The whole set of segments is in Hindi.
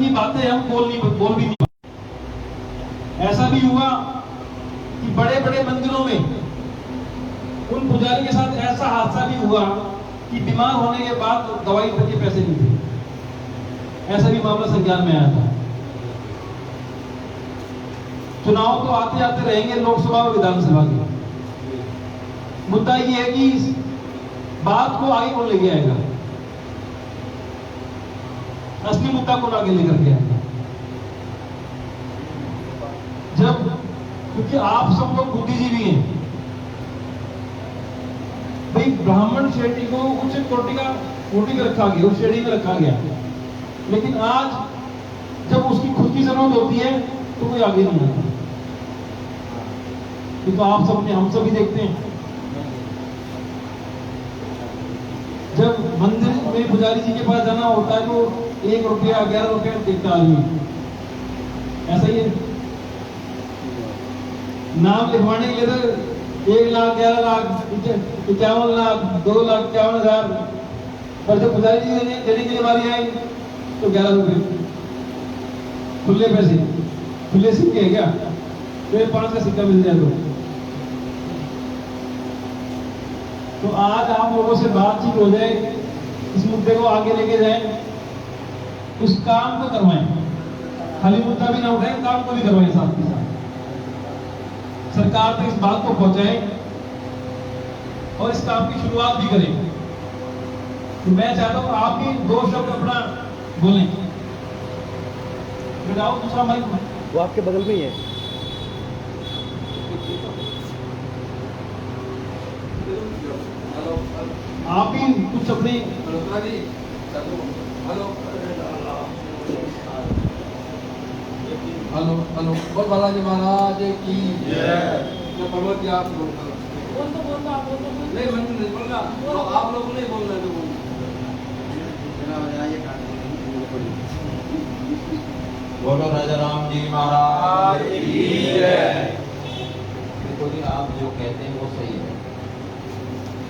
की बातें हम बोल भी नहीं पाते। ऐसा भी हुआ कि बड़े बड़े मंदिरों में उन पुजारी के साथ ऐसा हादसा भी हुआ कि बीमार होने के बाद दवाई तक के पैसे नहीं थे। ऐसा भी मामला संज्ञान में आया था। चुनाव तो आते आते रहेंगे, लोकसभा और विधानसभा के। मुद्दा ये है कि इस बात को आगे कौन लेके आएगा, असली मुद्दा कौन आगे लेकर के आएगा। जब, क्योंकि आप सब लोग बुद्धिजीवी हैं भाई, ब्राह्मण श्रेणी को उच्च कोटि में रखा गया, उस श्रेणी में रखा गया, लेकिन आज जब उसकी खुद की जरूरत होती है तो कोई आगे नहीं आता। ये तो आप सब ने, हम सभी देखते हैं। जब मंदिर में पुजारी जी के पास जाना होता है तो 1 रुपया 11 रुपया देता आदमी, ऐसा ही है। नाम लिखवाने के लिए तो 1 लाख 11 लाख 51 लाख 2 लाख 51,000, पर जब पुजारी जी देने के लिए बारी आई तो 11 रुपये खुले पैसे, खुले सिक्के है क्या, तो 5 का सिक्का मिल जाए तो आज आप लोगों से बातचीत हो जाए, इस मुद्दे को आगे लेके जाए, उस काम को करवाएं, खाली मुद्दा भी ना उठाएं, काम को भी करवाएं साथ के साथ, सरकार तक इस बात को पहुंचाएं और इस काम की शुरुआत भी करें। तो मैं चाहता हूं आप भी 2 शब्द अपना बोलें। बताओ, दूसरा माइक वो आपके बगल में ही है। आप भी कुछ अपने हेलो हेलो बोल बालाजी महाराज की जय। पर्वत जी आप लोग नहीं नहीं बोलना, तो आप लोग नहीं बोलना तो बोलो राजा राम जी महाराज की जय। देखो जी, आप जो कहते हैं वो सही है।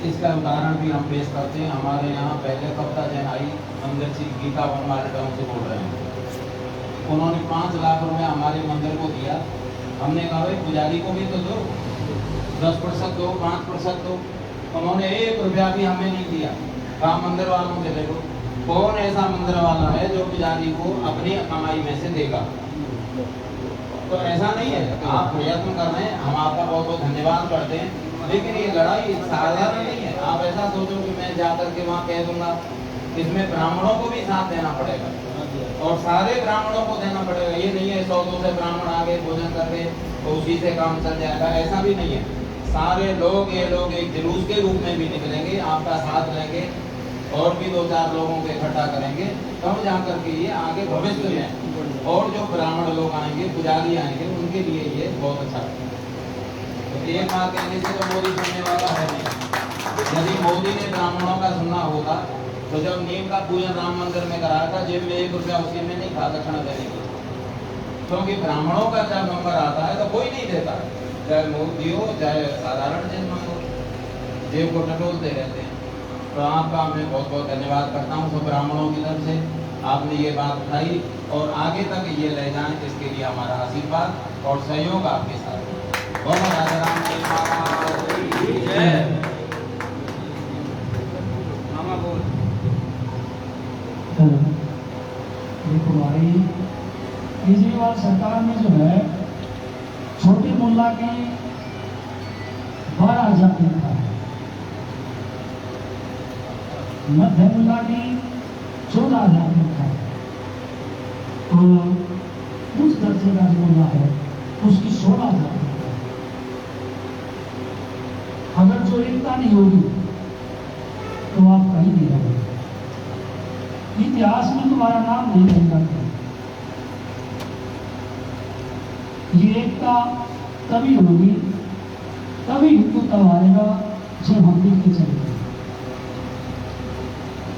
इसका उदाहरण भी हम पेश करते हैं। हमारे यहाँ पहले कविता जैन आई, मंदिर से गीता बनवाले टाउन से बोल रहे हैं। उन्होंने 5 लाख रुपए हमारे मंदिर को दिया। हमने कहा भाई पुजारी को भी तो दो, 10% दो, 5% दो। उन्होंने 1 रुपया भी हमें नहीं दिया। कहा मंदिर वालों से ले लो। कौन ऐसा मंदिर वाला है जो पुजारी को अपनी कमाई में से देगा? तो ऐसा नहीं है। आप प्रयत्न कर रहे हैं, हम आपका बहुत बहुत धन्यवाद करते हैं, लेकिन ये लड़ाई साधारण नहीं है। आप ऐसा सोचो कि मैं जाकर के वहाँ कह दूंगा। इसमें ब्राह्मणों को भी साथ देना पड़ेगा और सारे ब्राह्मणों को देना पड़ेगा। ये नहीं है 100-200 से ब्राह्मण आगे भोजन करके तो उसी से काम चल जाएगा, ऐसा भी नहीं है। सारे लोग, ये लोग एक जुलूस के रूप में भी निकलेंगे, आपका साथ लेंगे और भी 2-4 लोगों को इकट्ठा करेंगे, तब जाकर के ये आगे भविष्य में और जो ब्राह्मण लोग आएंगे, पुजारी आएंगे, उनके लिए ये बहुत अच्छा है। तो एक बात कहने से तो मोदी सुनने वाला है नहीं। यदि मोदी ने ब्राह्मणों का सुनना होता तो जब नीम का पूजन राम मंदिर में कराया था, जेब में 1 रुपया उसी में नहीं था दक्षिणा देने की, क्योंकि ब्राह्मणों का जब नंबर आता है तो कोई नहीं देता, चाहे मोदी हो चाहे साधारण जन हो, जेब को टटोलते रहते हैं। तो आपका मैं बहुत बहुत धन्यवाद करता हूँ सब ब्राह्मणों की तरफ से। आपने ये बात उठाई और आगे तक ये ले जाएं, इसके लिए हमारा आशीर्वाद और सहयोग आपके साथ है। बोलो राजा राम जी महाराज की जय। मामा बोल। देखो भाई, केजरीवाल सरकार में जो है छोटे मुल्ला के 12,000 तनख्वाह है, मध्य मुल्ला की 14,000 तनख्वाह है और उस दर्जे का जो मुल्ला है उसकी 16,000 तनख्वाह है। अगर जो एकता नहीं होगी तो आप कहीं नहीं रहोगे, इतिहास में तुम्हारा नाम नहीं रहेगा। ये एकता तभी होगी, तभी हिंदुत्व आएगा जब हम मिलकर चलेंगे।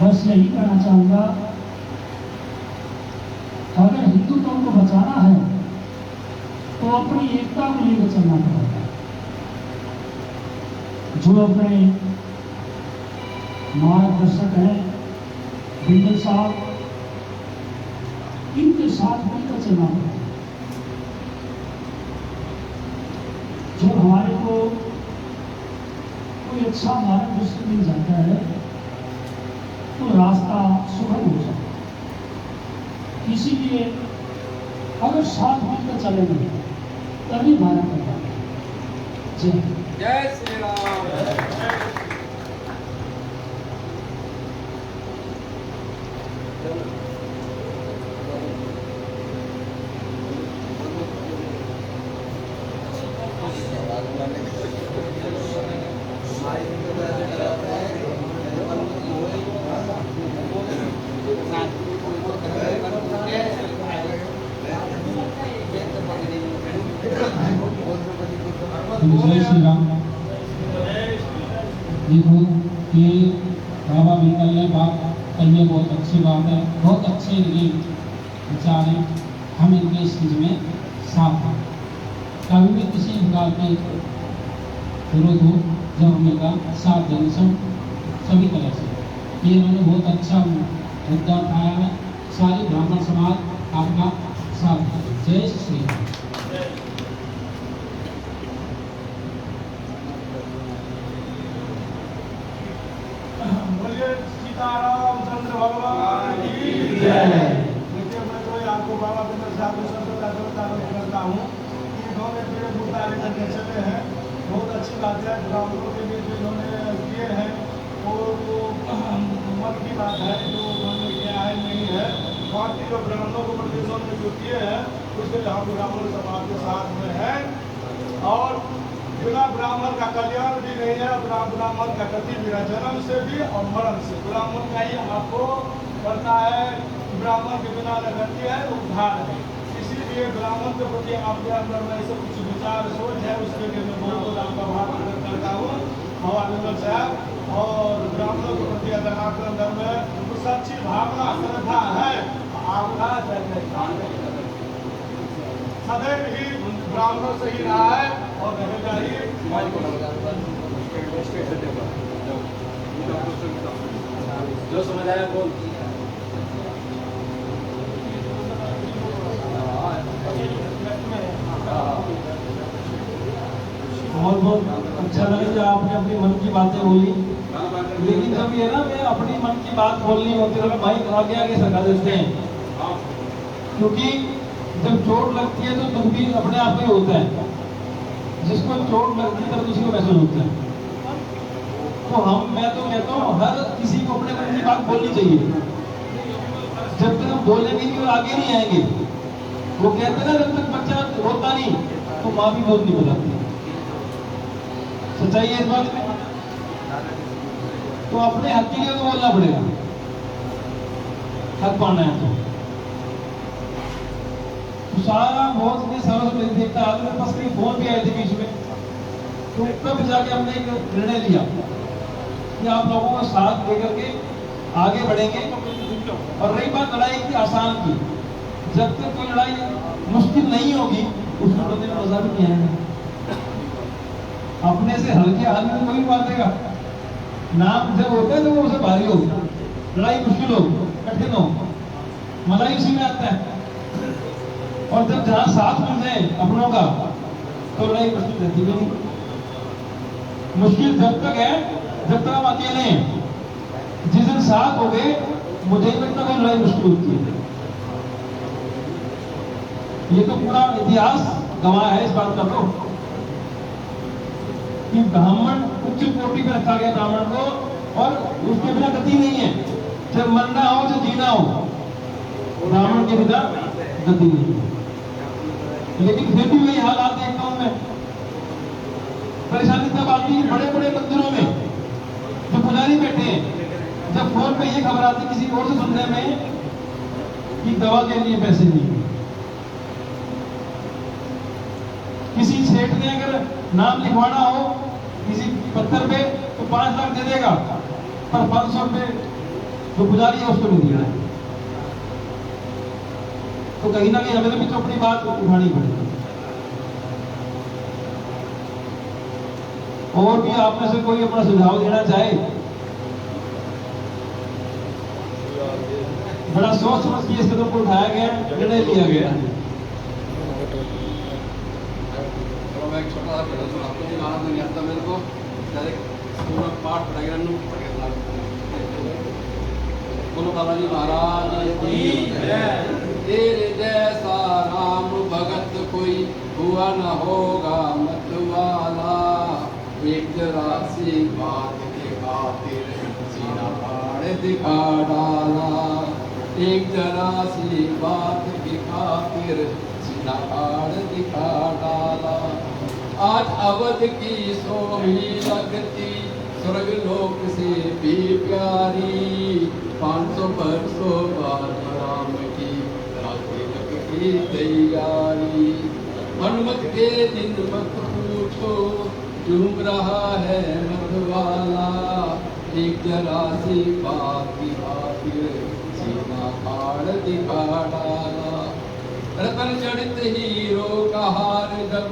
बस यही कहना चाहूंगा, अगर हिंदुत्व को बचाना है तो अपनी एकता को लेकर चलना पड़ेगा। जो अपने मार्गदर्शक हैं बिंदल साहब, इन उनके साथ मिलकर चलना पड़ता है। जब हमारे को कोई अच्छा मार्ग उससे मिल जाता है तो रास्ता सुगम हो जाता है। इसीलिए अगर साथ मिलकर चलेंगे तभी भारत का है। जय हिंद। जय श्री राम। जय श्री राम। देखो ये बाबा बिंगल ने बात कही है, बहुत अच्छी बात है, बहुत अच्छे इनके विचार हैं। हम इनके इस चीज में साथ हैं। कभी भी किसी प्रकार की जरूरत हो जब हम इनका साथ देंगे सभी तरह से। ये इन्होंने बहुत अच्छा मुद्दा उठाया है। सारी ब्राह्मण समाज आपका साथ है। जय श्री राम। बोलिए सीताराम चंद्र भगवान की जय। देखिए, मैं तो आपको बाबा बिंदल साहब के शब्द का आरोप करता हूँ कि इन्होंने बड़े मुद्दा लेकर के चले हैं। बहुत अच्छी बात है। ब्राह्मणों के लिए जो इन्होंने किए हैं वो मन की बात है, जो उन्होंने किया है नहीं है। बाकी जो ब्राह्मणों को प्रति उन्होंने जो किए हैं उसके लिए हम ब्राह्मण समाज के साथ में हैं। और बिना ब्राह्मण का कल्याण भी नहीं है, ब्राह्मण का गति भी है, जन्म से भी और मरण से। ब्राह्मण का ही आपको पता है, ब्राह्मण के बिना न गति है उद्धार है। इसीलिए ब्राह्मण के प्रति आपके अंदर में ऐसे कुछ विचार सोच है, उसके लिए मैं बहुत आपका आभार प्रकट करता हूँ बाबा बिंदल साहब। और ब्राह्मणों के प्रति अगर आपके अंदर में कुछ अच्छी भावना श्रद्धा है, आपका सदैव ही ब्राह्मणों से ही रहा है और रहेगा ही। जो समझ आया बोल। बहुत अच्छा लगा कि आपने अपनी मन की बातें बोली। लेकिन जब ये ना मैं अपनी मन की बात बोलनी होती है तो भाई आगे आगे सका देते हैं, क्योंकि जब चोट लगती है तो दुख भी अपने आप में होता है। जिसको चोट लगती है तब उसी को महसूस होता है। तो मैं तो कहता हूँ हर किसी को अपने मन की बात बोलनी चाहिए। जब तक हम बोलेंगे नहीं वो आगे नहीं आएंगे। वो कहते हैं ना, जब तक बच्चा होता नहीं तो माँ भी बहुत नहीं बताती। सच्चाई है इस बात में। तो अपने हक के लिए तो बोलना पड़ेगा, हक पाना है तो सारा बहुत ने सरस में देखता। आज मेरे पास कई फोन भी आए थे बीच में, तो तब जाके हमने एक निर्णय लिया कि आप लोगों को साथ देकर के आगे बढ़ेंगे। और रही बात लड़ाई की आसान की, जब तक कोई लड़ाई मुश्किल नहीं होगी उस लड़ने में मजा भी नहीं आएगा। अपने से हल्के हाल में कोई बांधेगा। नाम जब होता है तो वो उसे भारी हो, लड़ाई मुश्किल हो, कठिन हो, मजा ही उसी में आता है। और जब जहां साथ मिल जाए अपनों का तो लड़ाई मुश्किल रहती भी नहीं। मुश्किल जब तक है जब तक हम अकेले हैं। जिस दिन साथ हो गए मुझे ही लगता है लड़ाई मुश्किल होती है। ये तो पूरा इतिहास गवाह है इस बात का तो, कि ब्राह्मण उच्च कोटि पे रखा गया ब्राह्मण को, और उसके बिना गति नहीं है। जब मरना हो चाहे जीना हो, ब्राह्मण के बिना गति नहीं है। लेकिन फिर भी वही हालात देखता हूं मैं। परेशानी तब आती है बड़े बड़े मंदिरों में जो पुजारी बैठे हैं, जब फोन पे ये खबर आती किसी और से सुनने में कि दवा के लिए पैसे नहीं। किसी सेठ ने अगर नाम लिखवाना हो किसी पत्थर पे तो 5 लाख दे देगा, पर 500 रुपए जो पुजारी है उसको नहीं देगा। तो कहीं ना कहीं हमें भी तो अपनी बात उठानी पड़ेगी। और भी आप में से कोई अपना सुझाव देना चाहे, बड़ा सोच समझ के इस कदम को उठाया गया, निर्णय लिया गया। चलो मैं एक छोटा सा भजन सुनाता हूँ। गाना तो नहीं आता मेरे को, डायरेक्ट पूरा पाठ पढ़ेगा ना। बोलो बालाजी महाराज की जय। तेरे जैसा राम भगत कोई हुआ न होगा मतवाला, एक जरा सी बात के खातिर सीना फाड़ दिखा डाला, एक जरा सी बात की खातिर सीना फाड़ दिखा डाला। आज अवध की सोही लगती स्वर्ग लोक से भी प्यारी, 500 बरसों बाद राम की तिलक की तैयारी। हनुमत के दिन मत पूछो झूम रहा है मतवाला, एक जरा सी बात की खातिर सीना फाड़ दिखा डाला। रतन जड़ित हीरो का हार जब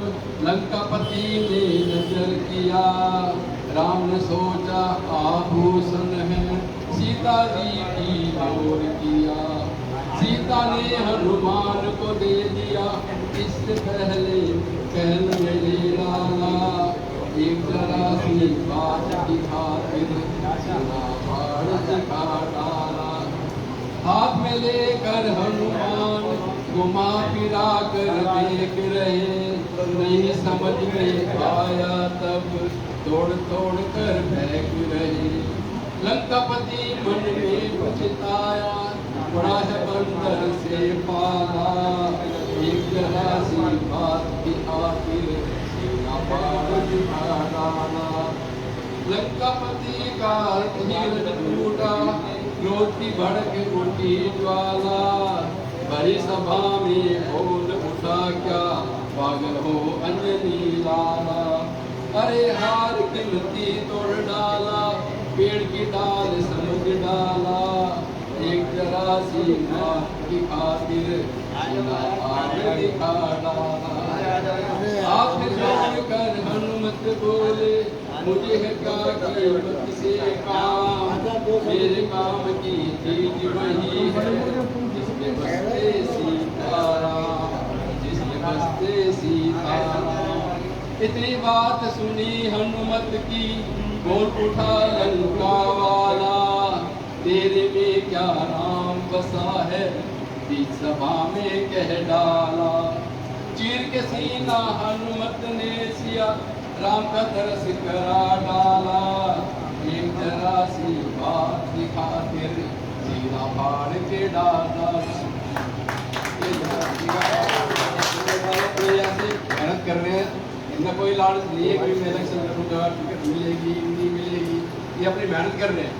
लंकापति ने नजर किया, राम ने सोचा आभूषण है सीता जी की ओर किया। सीता ने हनुमान को दे दिया इससे पहले कहन में ले डाला, एक जरा सी बात की खातिर सीना फाड़ दिखा डाला। हाथ में लेकर हनुमान घुमा फिरा कर देख रहे, नहीं समझ में आया तब तोड़ तोड़ कर फेंक रहे। लंकापति मन में पछताया बड़ा है बंदर से पाला, एक जरा सी बात की आखिर सीना फाड़ दिखा डाला। लंकापति का धीरज टूटा, क्रोध की भड़क उठी ज्वाला, बड़ी सभा में बोल उठा क्या पागल हो अंजनी लाला। अरे हार की लती तोड़ डाला, पेड़ की डाल समझ डाला, एक जरा सी बात की खातिर सीना फाड़ दिखा डाला। आखिर कर हनुमत बोले मुझे है क्या कीमत से काम, मेरे काम की चीज वही है जिसमें बसते सीताराम, जिसमें बसते सीताराम। इतनी बात सुनी हनुमत की बोल उठा लंका वाला, तेरे में क्या राम बसा है बीच सभा में कह डाला। चीर के सीना हनुमत ने सिया राम का तरस करा डाला, एक जरा सी बात की खातिर सीना फाड़ के डाला। मेहनत कर रहे हैं, इनका कोई लालच नहीं है कोई मैं इलेक्शन करूँगा टिकट मिलेगी नहीं मिलेगी, ये अपनी मेहनत कर रहे हैं,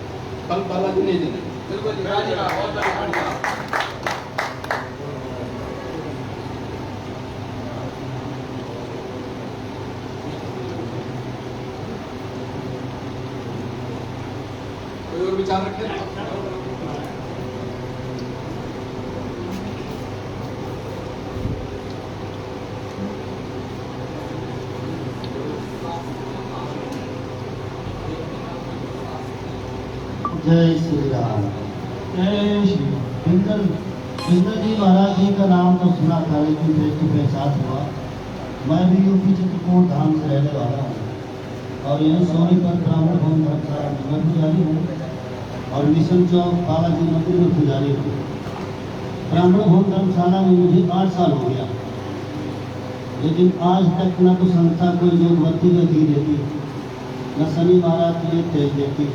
फल लालच नहीं देना। बिल्कुल कोई और विचार रखें? जय श्री राम। जय श्री राम। बिंदल जी महाराज जी का नाम तो सुना था, लेकिन फेस टू फेस साथ हुआ। मैं भी यूपी चित्रकूट धाम से रहने वाला हूँ और यही सोनीपत ब्राह्मण भवन धर्मशाला में पुजारी हूँ और मिशन चौक बालाजी मंदिर में पुजारी हूँ। ब्राह्मण भवन धर्मशाला में मुझे 8 साल हो गया, लेकिन आज तक न तो संस्था कोई जोगबत्ती में दी देती, न शनि महाराज के लिए तेज देती,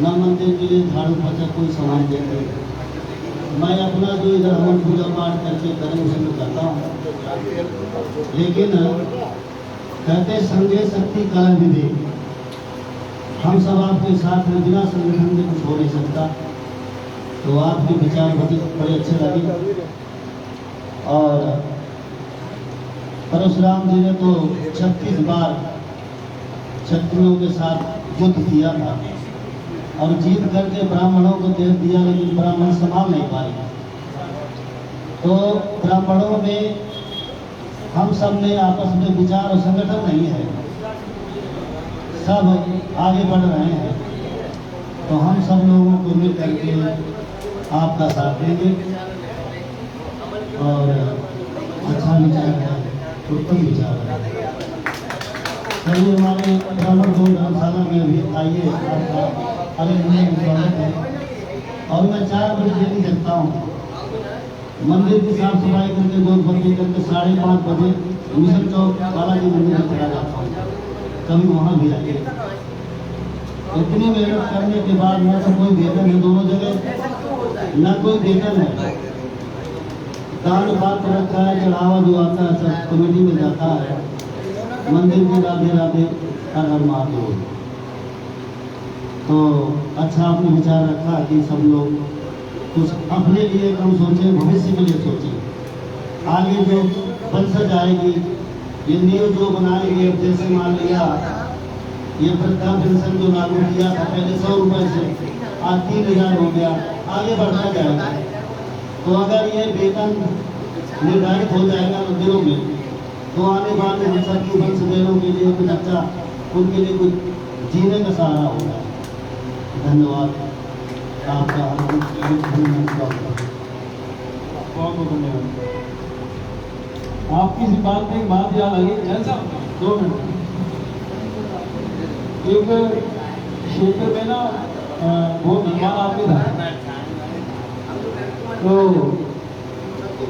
न मंदिर के लिए झाड़ू पोछा कोई सामान देते। मैं अपना जो इधर हवन पूजा पाठ करके करें उसे मैं करता हूँ, लेकिन कहते संजय शक्ति कला विधि, हम सब आपके साथ में बिना संगठन के कुछ हो नहीं सकता। तो आपके विचार बड़े अच्छे लगे और परशुराम जी ने तो 36 बार क्षत्रियों के साथ युद्ध किया था और जीत करके ब्राह्मणों को दे दिया, लेकिन ब्राह्मण संभाल नहीं पाए। तो ब्राह्मणों में हम सब में आपस में विचार और संगठन नहीं है, सब आगे बढ़ रहे हैं। तो हम सब लोगों को मिल करके आपका साथ देंगे और अच्छा विचार है, उत्तम विचार है। चलिए हमारे ब्राह्मण भवन धर्मशाला में अभी आइए, आपका अगले स्वागत है। और मैं 4 बजे डेली जगता हूँ, मंदिर की साफ सफाई करके 2 बजे करके 5:30 बजे मिशन चौक बालाजी मंदिर में चला जाता हूँ, कभी वहाँ भी आइए। इतनी मेहनत करने के बाद न तो कोई वेतन है दोनों जगह, न कोई वेतन है। दान पात्र रखा है, चढ़ावा जो आता है सब कमेटी में जाता है। मंदिर की राधे राधे, हर हर महादेव। तो अच्छा आपने विचार रखा कि सब लोग कुछ अपने लिए कम सोचें, भविष्य के लिए सोचें। आगे जो बंसज आएगी, ये नींव जो बनाएगी, अब जैसे मान लिया ये वृद्धा पेंशन जो लागू किया था पहले 100 रुपए से, आज 3000 हो गया, आगे बढ़ता जाएगा। तो अगर ये वेतन निर्धारित हो जाएगा मंदिरों में, तो आने वाले हम सबकी वंशजों के लिए कुछ अच्छा, उनके लिए कुछ जीने का सहारा होगा। धन्यवाद आपका, बहुत बहुत धन्यवाद। आपकी इस बात में एक बात याद आ गई, जैन साहब 2 मिनट। एक क्षेत्र में ना बहुत धनवान आदमी था, तो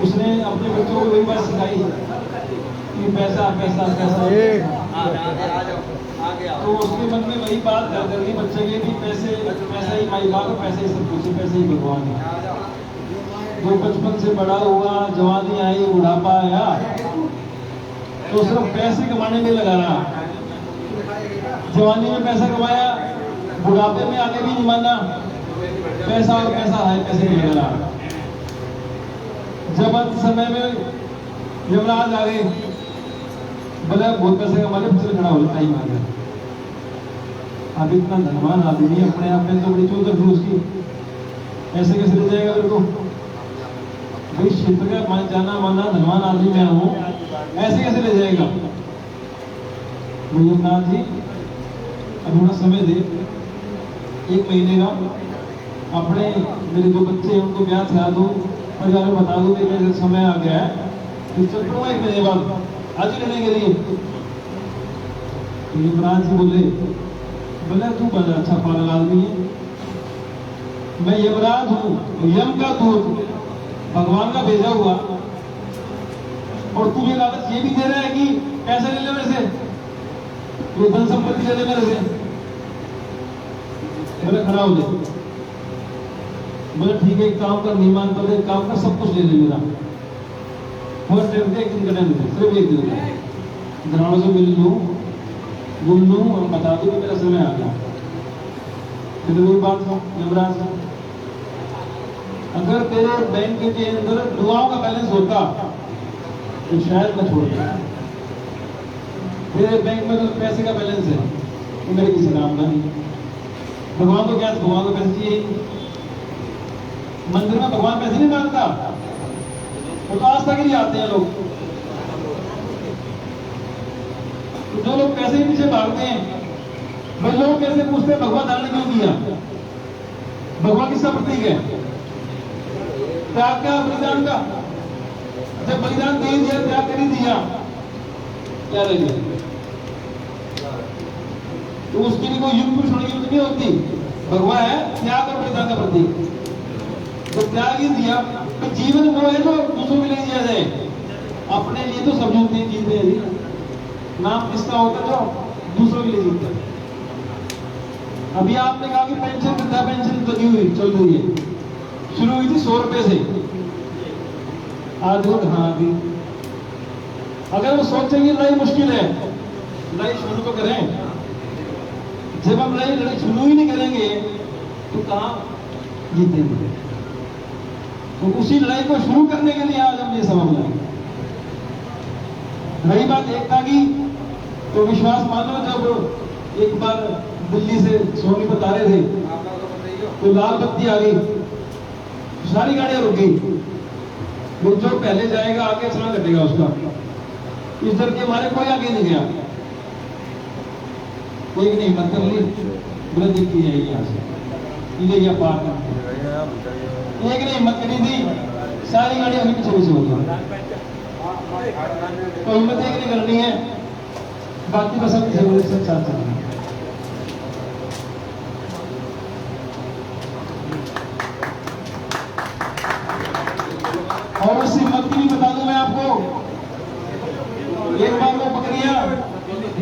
उसने अपने बच्चों को वही बात सिखाई कि पैसा पैसा पैसा। तो उसके मन में वही बात कर रही बच्चे के कि पैसे पैसा ही माई बाप, पैसे ही सब कुछ, पैसे ही भगवान है। जो बचपन से बड़ा हुआ, जवानी आई, बुढ़ापा आया, तो सिर्फ पैसे कमाने में लगा रहा। जवानी में पैसा कमाया, बुढ़ापे में आगे भी नहीं माना, पैसा और पैसा है, पैसे नहीं लगा रहा। जब अंत समय में यमराज आ गए, बोले बहुत पैसे कमा ले, फिर खड़ा हो जाता ही मार गया। अब इतना धनवान आदमी अपने आप में तो बड़ी चौधर थी उसकी, ऐसे कैसे ले जाएगा मेरे को? भाई क्षेत्र का जाना माना धनवान आदमी मैं हूँ, ऐसे कैसे ले जाएगा? यमनाथ जी अब थोड़ा समय दे, 1 महीने का, अपने मेरे जो बच्चे हैं उनको ब्याह करा दूँ, परिवार में बता दूँ कि मेरे समय आ गया है, फिर चल पड़ूंगा 1 महीने बाद आज ही लेने के लिए। यमराज जी बोले तू बड़ा अच्छा पागल आदमी है, मैं यमराज हूँ, यम का दूत, भगवान का भेजा हुआ, और तू ये लालच ये भी दे रहा है कि पैसे ले ले मेरे से, वो धन संपत्ति ले ले मेरे से। बोले खड़ा हो जाए, बोले ठीक है, एक काम कर, नहीं मानता तो एक काम कर, सब कुछ ले ले मेरा, और एक दिन का टाइम दे, सिर्फ 1 दिन ग्राउंड से मिल लूँ, बोल लूँ और बता दूँ कि मेरा समय आ गया। फिर वही बात हो यमराज, अगर तेरे बैंक के अंदर दुआओं का बैलेंस होता तो शायद मैं छोड़ देता। तेरे बैंक में तो पैसे का बैलेंस है, तो मेरे किसी काम का नहीं। भगवान को क्या, भगवान को पैसे चाहिए। मंदिर में भगवान पैसे नहीं मांगता, वो तो आस्था के लिए आते हैं लोग। तो जो लोग पैसे के पीछे भागते हैं, वे लोग कैसे पूछते हैं भगवान दान क्यों दिया? भगवान किसका प्रतीक है? त्याग का, बलिदान का। जब बलिदान दे दिया, त्याग कर ही दिया, क्या रह गया? तो उसके लिए कोई युग पुरुष होने की जरूरत नहीं होती। भगवान है त्याग और बलिदान का प्रतीक। तो त्याग ही दिया, तो जीवन वो है जो दूसरों के लिए दिया जाए, अपने लिए तो सब जीते हैं। नाम किसका होता है जो दूसरों के लिए जीतता है। अभी आपने कहा कि पेंशन, वृद्धा पेंशन तो नहीं हुई, चल रही है, शुरू हुई थी 100 रुपए से, आज वो कहाँ अभी। अगर वो सोचेंगे लड़ाई मुश्किल है, लड़ाई शुरू तो करें। जब हम लड़ाई शुरू ही नहीं करेंगे तो कहाँ जीतेंगे? तो उसी लड़ाई को शुरू करने के लिए आज हम ये सबक लाएंगे। रही बात एकता की, तो विश्वास मानो, जब एक बार दिल्ली से सोनीपत आ रहे थे तो लाल बत्ती आ गई, सारी गाड़ियां रुक गई। वो जो पहले जाएगा आगे चला कटेगा उसका, इस डर के हमारे कोई आगे नहीं गया। कोई नहीं मतलब नहीं, वृद्धि की जाएगी यहाँ से, ये पार करते एक ने हिम्मत करी थी, सारी गाड़ियां उन्हीं पीछे पीछे हो गई। तो हिम्मत एक नहीं करनी है, बाकी बस सब जरूरत से साथ चलना है। और उस हिम्मत की भी बता दूं मैं आपको, एक बार वो बकरियां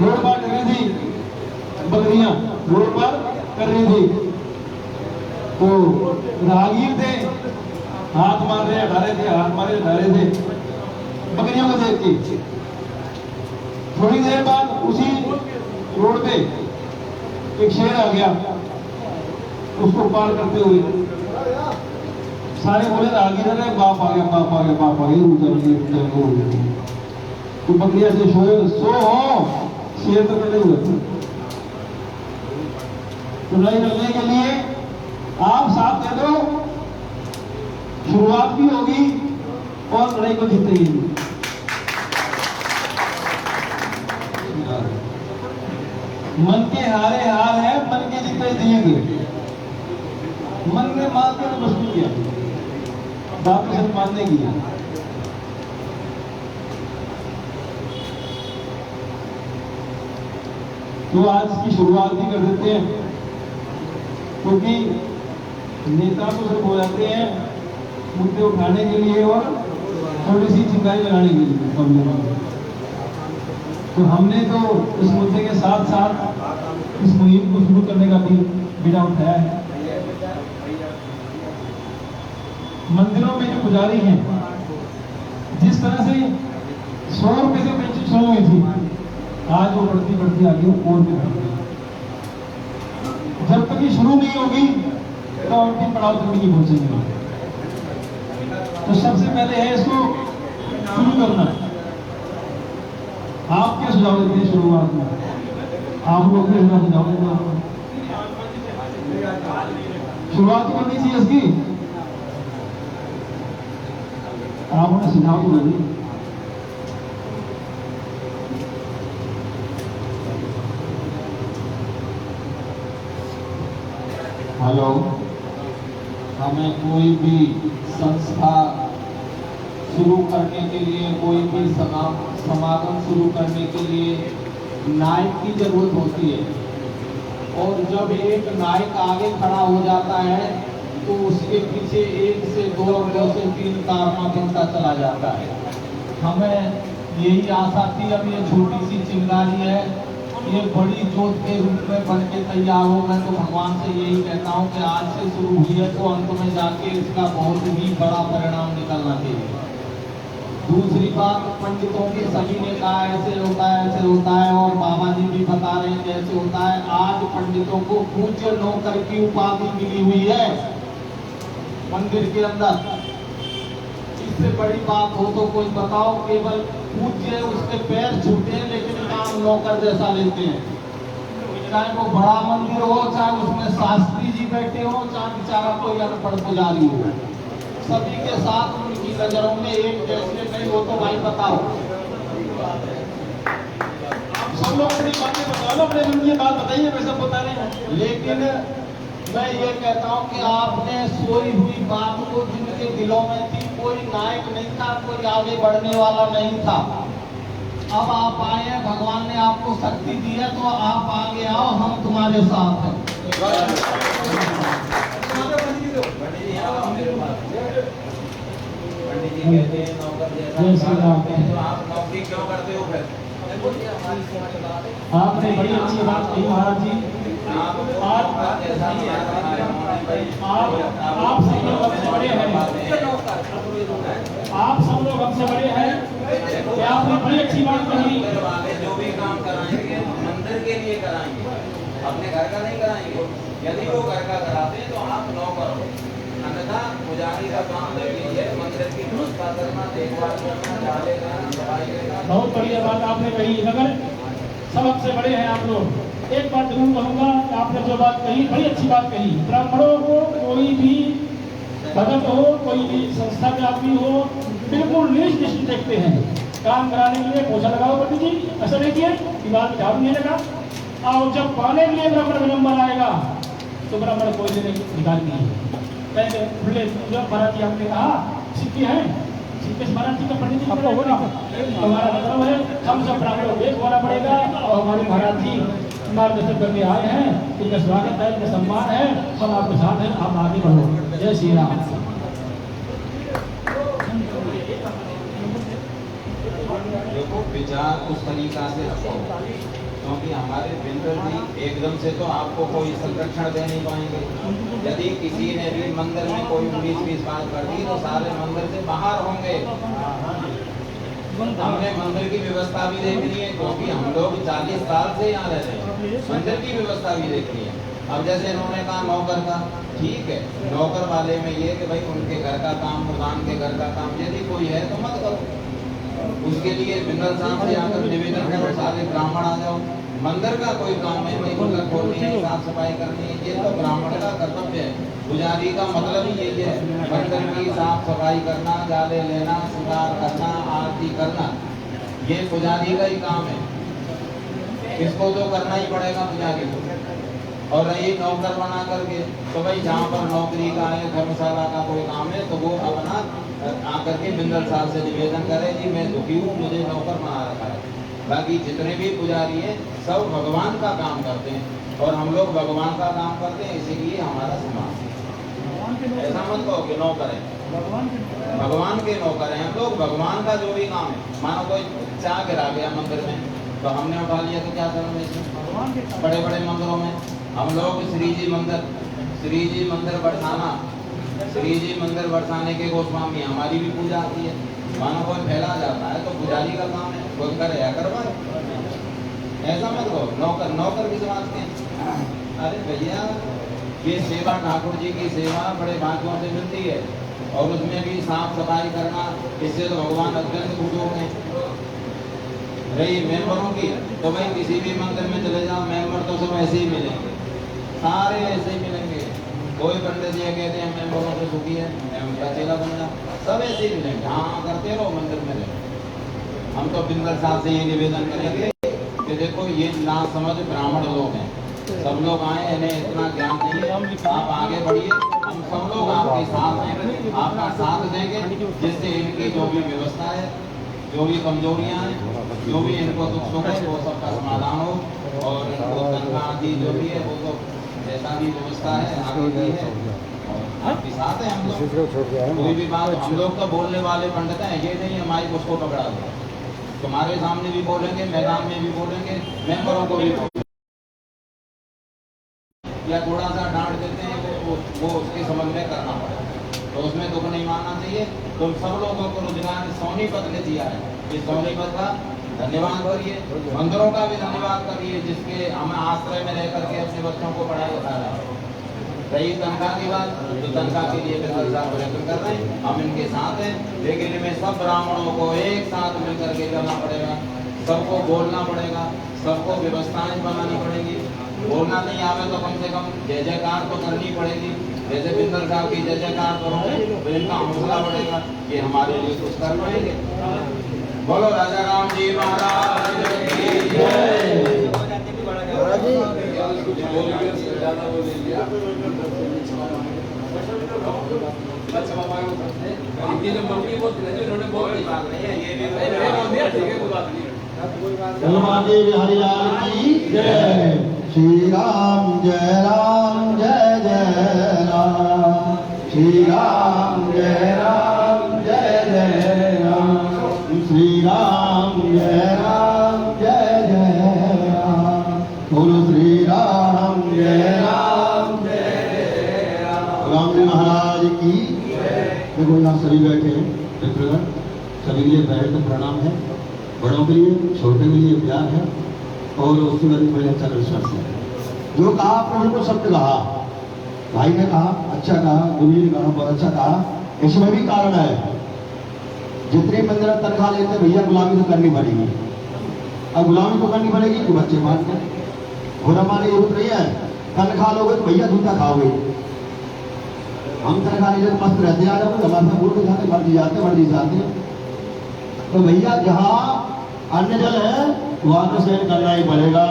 रोड पार कर रही थी, बकरियां रोड पार कर रही थी, तो राहगीर थे, हाथ मार रहे हटा रहे थे, हाथ मारे हटा रहे थे बकरियों को देख के। थोड़ी देर बाद उसी रोड पे एक शेर आ गया, उसको पार करते हुए सारे बोले राहगीर, अरे बाप आ गया, बाप आ गया, बाप आ गया, रुक जाओ। तो बकरिया से सो हो, शेर तो खड़े हुए थे। तो लड़ाई लड़ने के लिए आप साथ दे दो, शुरुआत भी होगी और लड़ाई को जीतेगी। मन के हारे हार है, मन के जीते जीत। मन ने मान के तो मजबूर किया, बात को सिर्फ मानने की है। तो आज की शुरुआत भी कर देते हैं, क्योंकि नेता तो सिर्फ हो जाते हैं मुद्दे उठाने के लिए और थोड़ी सी चिंगारी लगाने के लिए। तो हमने तो इस मुद्दे के साथ साथ इस मुहिम को शुरू करने का भी बीड़ा उठाया है। मंदिरों में जो पुजारी हैं, जिस तरह से 100 रुपए से पेंशन शुरू हुई थी, आज वो बढ़ती बढ़ती आगे और भी बढ़ती। जब तक ये शुरू नहीं होगी तो अंतिम पड़ाव तक नहीं पहुंचेंगे। तो सबसे पहले है इसको शुरू करना। आप क्या सुझाव देते हैं शुरुआत में? आप लोग भी सुझाव देंगे? शुरुआत करनी चाहिए इसकी, आपने सुझाव तो दिया। हेलो, हमें कोई भी संस्था शुरू करने के लिए, कोई भी समागम शुरू करने के लिए नायक की जरूरत होती है। और जब एक नायक आगे खड़ा हो जाता है तो उसके पीछे 1 से 2 और 2 से 3 कारनामा बनता चला जाता है। हमें यही आशा थी, अब ये छोटी सी चिंगारी है, ये बड़ी जोत के रूप में बन के तैयार हो। मैं तो भगवान से यही कहता हूँ कि आज से शुरू हुई है तो अंत में जाके इसका बहुत ही बड़ा परिणाम निकलना चाहिए। दूसरी बात, पंडितों के सभी ने कहा ऐसे होता है, ऐसे होता है, और बाबा जी भी बता रहे हैं कैसे होता है। आज पंडितों को पूज्य नौकर की उपाधि मिली हुई है मंदिर के अंदर। इससे बड़ी बात हो तो कोई बताओ? केवल पूज्य उसके पैर छूटे हैं लेकिन काम नौकर जैसा लेते हैं। चाहे वो बड़ा मंदिर हो, चाहे उसमें शास्त्री जी बैठे हो, चाहे बेचारा कोई अनपढ़ पुजारी हो, सभी के साथ उनकी नजरों में एक जैसे नहीं हो। तो भाई बताओ, सब लोग अपनी बातें बता लो, अपने मन की बात बताइए, मैं सब बता रहे हैं। लेकिन मैं ये कहता हूँ कि आपने सोई हुई बात को जिनके दिलों में थी, कोई नायक नहीं था, कोई आगे बढ़ने वाला नहीं था। अब आप आए हैं, भगवान ने आपको शक्ति दी है, तो आप आगे आओ, हम तुम्हारे साथ हैं। पंडित जी कहते हैं नौकर जैसा, तो आप नौकरी क्यों करते हो फिर? आपने बड़ी अच्छी बात कही महाराज जी। आप सब लोग हमसे बड़े हैं, आप सब लोग हमसे बड़े हैं, आपने बड़ी अच्छी बात कही। जो भी काम कराएंगे मंदिर के लिए कराएंगे, अपने घर का नहीं कराएंगे। यदि वो घर का कराते हैं तो आप नौकर हो, अन्यथा पुजारी का काम ले लीजिए, मंदिर की व्यवस्था करना, देखभाल करना, डाले करना, सफाई करना। बहुत बढ़िया बात आपने कही। मगर सब हमसे बड़े हैं आप लोग। एक बात जरूर कहूँगा, आपने जो बात कही बड़ी अच्छी बात कही। ब्राह्मणों को कोई भी भगत हो, कोई भी संस्था के आदमी हो, बिल्कुल नीच दृष्टि देखते हैं। काम कराने के लिए पोछा लगाओ पंडित जी, ऐसा नहीं किया, दीवार में झाड़ू नहीं लगा। और जब पाने के लिए ब्राह्मण विलंबन आएगा तो ब्राह्मण कोई देने निकाल नहीं। पहले खुले जो मराठी आपने कहा सिक्के हैं, सिक्के से मराठी का पंडित जी पढ़ेगा। हमारा मतलब है हम सब ब्राह्मणों एक होना पड़ेगा और हमारे मराठी मार्गदर्शन करके आए हैं, इनका स्वागत है, इनका सम्मान है, हम आपके साथ हैं, आप आगे बढ़ो। जय श्री राम। देखो विचार उस तरीका से रखो, क्योंकि हमारे बिंदु जी एकदम से तो आपको कोई संरक्षण दे नहीं पाएंगे। यदि किसी ने भी मंदिर में कोई 19-20 बात कर दी तो सारे मंदिर से बाहर होंगे। हमने मंदिर की व्यवस्था भी देखनी है, क्योंकि हम लोग 40 साल से यहाँ रह रहे हैं, मंदिर की व्यवस्था भी देखनी है। अब जैसे इन्होंने कहा नौकर का, ठीक है, नौकर वाले में ये कि भाई उनके घर का काम, प्रधान के घर का काम यदि कोई है तो मत करो, उसके लिए बिंदल साहब से आकर निवेदन करो, सारे ब्राह्मण आ जाओ। मंदिर का कोई काम है, नहीं मंदिर खोलनी है, साफ सफाई करनी है, ये तो ब्राह्मण का कर्तव्य है। पुजारी का मतलब ही यही है, मंदिर की साफ सफाई करना, जाले लेना, श्रृंगार करना, आरती करना, ये पुजारी का ही काम है। इसको तो करना ही पड़ेगा पुजारी को। और रही नौकर बना करके तो भाई जहाँ पर नौकरी का है, धर्मशाला का कोई काम है तो वो अपना आकर के बिंदल साहब से निवेदन करे, जी मैं दुखी हूँ, मुझे नौकर बना रखा है। बाकी जितने भी पुजारी हैं सब भगवान का काम करते हैं और हम लोग भगवान का काम करते हैं, इसीलिए हमारा समाज ऐसा मत कहो कि नौकर है, भगवान के नौकर हैं हम लोग। भगवान का जो भी काम है, मानो कोई चाह गिरा गया मंदिर में तो हमने उठा लिया तो क्या करेंगे इसमें? बड़े बड़े मंदिरों में हम लोग श्री जी मंदिर बरसाना, श्री जी मंदिर बरसाने के गोस्वामी हमारी भी पूजा आती है। मानो कोई फैला जाता है तो पुजारी का काम है, कोई करे या करवाए, ऐसा मत कहो नौकर भी समाज के। अरे भैया ये सेवा ठाकुर जी की सेवा बड़े भाग्यों से मिलती है और उसमें भी साफ सफाई करना, इससे तो भगवान अत्यंत खुश हो गए। रही मेंबरों की तो भाई किसी भी मंदिर में चले जाओ, मेंबर तो सब ऐसे ही मिलेंगे, सारे ऐसे ही मिलेंगे। कोई पंडित जी कहते हैं मेंबरों से सुखी है, अकेला बन जा, सब ऐसे ही मिलेंगे। हाँ करते रहो, मंदिर में रहो। हम तो बिंदल साहब से ये निवेदन करेंगे कि देखो ये ना समझ ब्राह्मण लोग हैं, सब लोग आए, इन्हें इतना ज्ञान चाहिए, आप आगे बढ़िए, हम सब लोग आपके साथ हैं, आपका साथ देंगे, जिससे इनकी जो भी व्यवस्था है, जो भी कमजोरियां हैं, जो भी इनको दुख सुख है वो सबका समाधान हो और इनको तनख्वाह आदि जो भी है वो तो जैसा भी व्यवस्था है आगे भी है और आपके साथ है। हम लोग कोई भी बात, हम लोग तो बोलने वाले पंडित हैं, ये नहीं हमारी उसको पकड़ा दो, तुम्हारे सामने भी बोलेंगे, मैदान में भी बोलेंगे, मेंबरों को भी बोलेंगे, या थोड़ा सा डांट देते हैं वो उसके समझ में करना पड़ेगा, तो उसमें दुख नहीं मानना चाहिए। तुम सब लोगों को रोजगार सोनीपत ने दिया है, इस सोनीपत का धन्यवाद करिए, मंदिरों का भी धन्यवाद करिए जिसके हम आश्रय में रह करके अपने बच्चों को पढ़ाई बता रहे हैं। रही तनख्वाह की बात, तो तनख्वाह के लिए बिंदल साहब प्रयत्न कर रहे हैं, हम इनके साथ हैं, लेकिन इनमें सब ब्राह्मणों को एक साथ मिलकर के करना पड़ेगा, सबको बोलना पड़ेगा, सबको व्यवस्थाएं बनानी पड़ेगी। बोलना नहीं आवे तो कम से कम जय जयकार तो करनी पड़ेगी, जैसे बिंदल साहब की जय जयकार करोगे तो इनका हौसला बढ़ेगा, ये हमारे लिए कुछ कर पाएंगे। बोलो राजा राम जी महाराज की जय। हनुमान जी हरिलाल की जय। श्री राम जय राम जय जय राम, श्री राम जय राम जय जय राम, श्री राम जय राम जय जय राम, बोलो श्री राम जय राम जय राम। राम जी महाराज की देखो यहाँ सभी बैठे हैं मित्रगण, सभी के लिए बैठ तो प्रणाम है, बड़ों के लिए छोटे के लिए प्यार है और उसके बाद बड़े अच्छा विश्वास है। जो कहा प्रभु को शब्द कहा, भाई ने कहा अच्छा कहा, गुरु ने कहा बहुत अच्छा कहा, इसमें भी कारण है। जितने मंदिर तनख्वाह लेते भैया गुलामी तो करनी पड़ेगी, अब गुलामी तो करनी पड़ेगी कि बच्चे मान गए, घोड़ा माने जरूरत नहीं है, तनख्वाह लोगे तो भैया जूता खाओगे। हम तनख्वाह ले मस्त रहते आ जाओगे, हमारे साथ उड़ जाते मर्जी जाते, तो भैया जहाँ अन्न जल है वहां तो सहन करना ही पड़ेगा,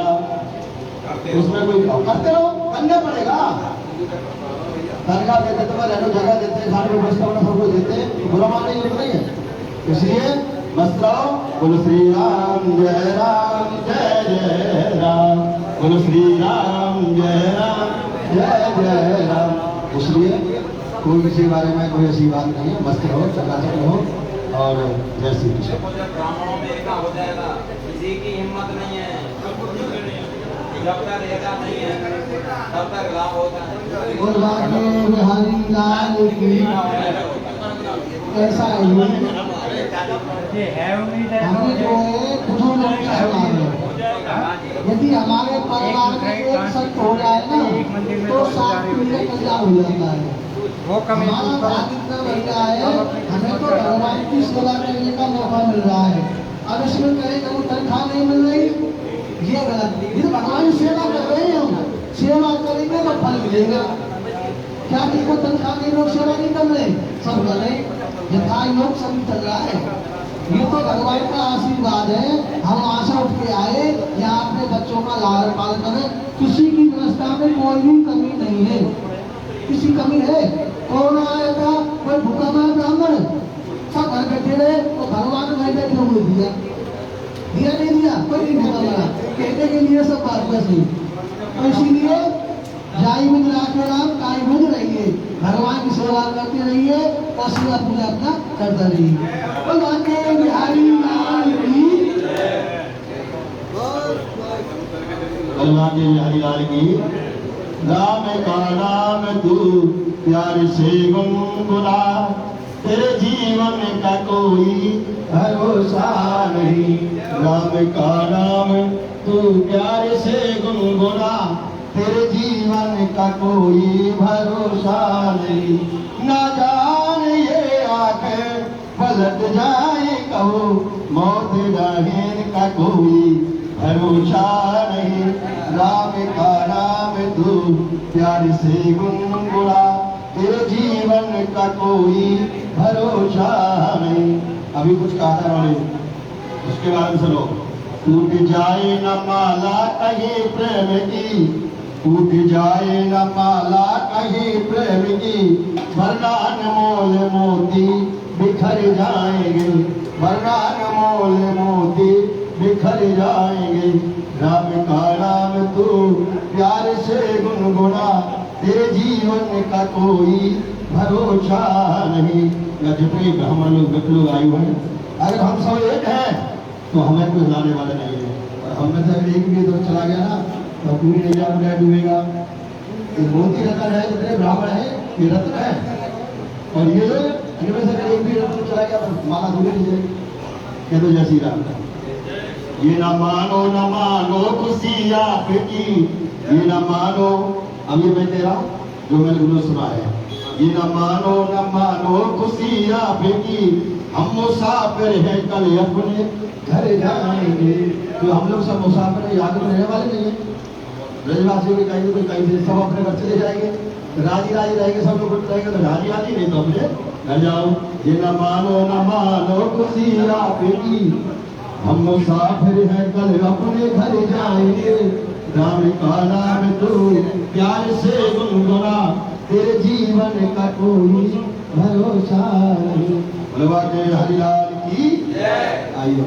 उसमें कोई करते रहो, करना पड़ेगा। तनख्वाह देते तो मैं रहने जगह देते, खाने में व्यवस्था बना सब कुछ देते, बुरा मान नहीं होता है। इसलिए मस्त रहो। बोलो श्री राम जय राम, बोलो श्री राम जय राम। इसलिए कोई किसी के बारे में कोई ऐसी बात नहीं है, मस्त रहो, चकाचक रहो और जय श्री कृष्ण। ब्राह्मणों में एकता हो जाएगा, किसी की हिम्मत नहीं है, जब तक एकता नहीं है तब तक लाभ होता है। और बाकी बिहारी लाल की ऐसा है, हमें जो है खुद लोग यदि हमारे परिवार में एक सत्य हो जाए ना तो साथ मिलकर कल्याण हो जाता है। हमारा भाग इतना बढ़ गया है, हमें तो भगवान की सेवा करने का मौका मिल रहा है। अब इसमें कहें वो तनख्वाह नहीं मिल रही, ये गलत। ये भगवान की सेवा कर रहे हैं, हम सेवा करेंगे तो फल मिलेगा। क्या किसी को तनख्वाह नहीं, लोग सेवा नहीं कर रहे, सब कर रहे, यथा योग सभी चल रहा है। ये तो भगवान का आशीर्वाद है। हम आशा उठ के आए यहाँ अपने बच्चों का लालन पालन करें। किसी की व्यवस्था में कोई भी कमी नहीं है, किसी कमी है। कोरोना आया था, कोई भूखा मारा ब्राह्मण सब घर बैठे रहे, तो भगवान ने बैठे हुए दिया नहीं दिया, कोई नहीं भूखा मारा, कहने के लिए सब बात नहीं। तो इसीलिए जाई में राखे राम काई में रहिए, भगवान की सेवा करते रहिए और सेवा पूजा अपना करते रहिए। भगवान के बिहारी लाल की, भगवान के बिहारी लाल की। राम का नाम तू प्यार से गुनगुना, तेरे जीवन का कोई भरोसा नहीं। राम का नाम तू प्यार से गुनगुना, तेरे जीवन का कोई भरोसा नहीं। ना जाने ये आंखें पलट जाए कहो, मौत रहने का कोई भरोसा नहीं। राम का नाम तू प्यार से गुनगुना, तेरे जीवन का कोई भरोसा नहीं। अभी कुछ कहा था उन्होंने, उसके बाद सुनो। टूट जाए न माला कहीं प्रेम की, टूट जाए न माला कहीं प्रेम की, वरना अनमोल मोती बिखर जाएंगे, वरना अनमोल मोती बिखर जाएंगे। राम का नाम तू प्यार से गुनगुना, तेरे जीवन का कोई भरोसा नहीं। या जितने ब्राह्मण लोग आयु हैं, अगर हम सब एक हैं तो हमें कोई हिलाने वाले नहीं है। और हम में से अगर एक भी तो चला गया ना तो पूरी नैया में डूबेगा। ये मोती रत्न है, जितने ब्राह्मण है ये रत्न है, और ये इनमें से अगर एक भी रत्न चला गया तो माला दूर नहीं जाएगी। कह दो जय श्री राम। ये ना मानो खुशी आपकी, ये ना मानो। अब ये मैं तेरा जो मैंने गुरु सुना है, ये न मानो खुशी आपकी, हम मुसाफिर हैं कल अपने घर जाएंगे। तो हम लोग सब मुसाफिर हैं, यहाँ रहने वाले नहीं है। ब्रजवासियों के कहीं तो कहीं से सब अपने घर चले जाएंगे, राजी रहेंगे, सब लोग रहेंगे तो राजी नहीं तो अपने घर जाओ। ये न मानो खुशी आपकी, हम मुसाफिर हैं कल अपने घर जाएंगे। राम का नाम तू प्यार से गुनगुना, तेरे जीवन का कोई भरोसा नहीं। भगवान के हरिलाल की जय। आइए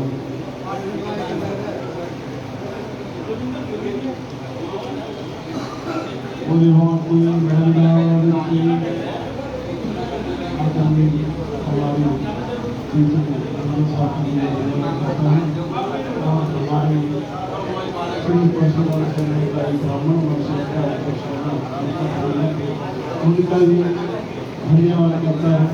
उनका भी धन्यवाद करता है।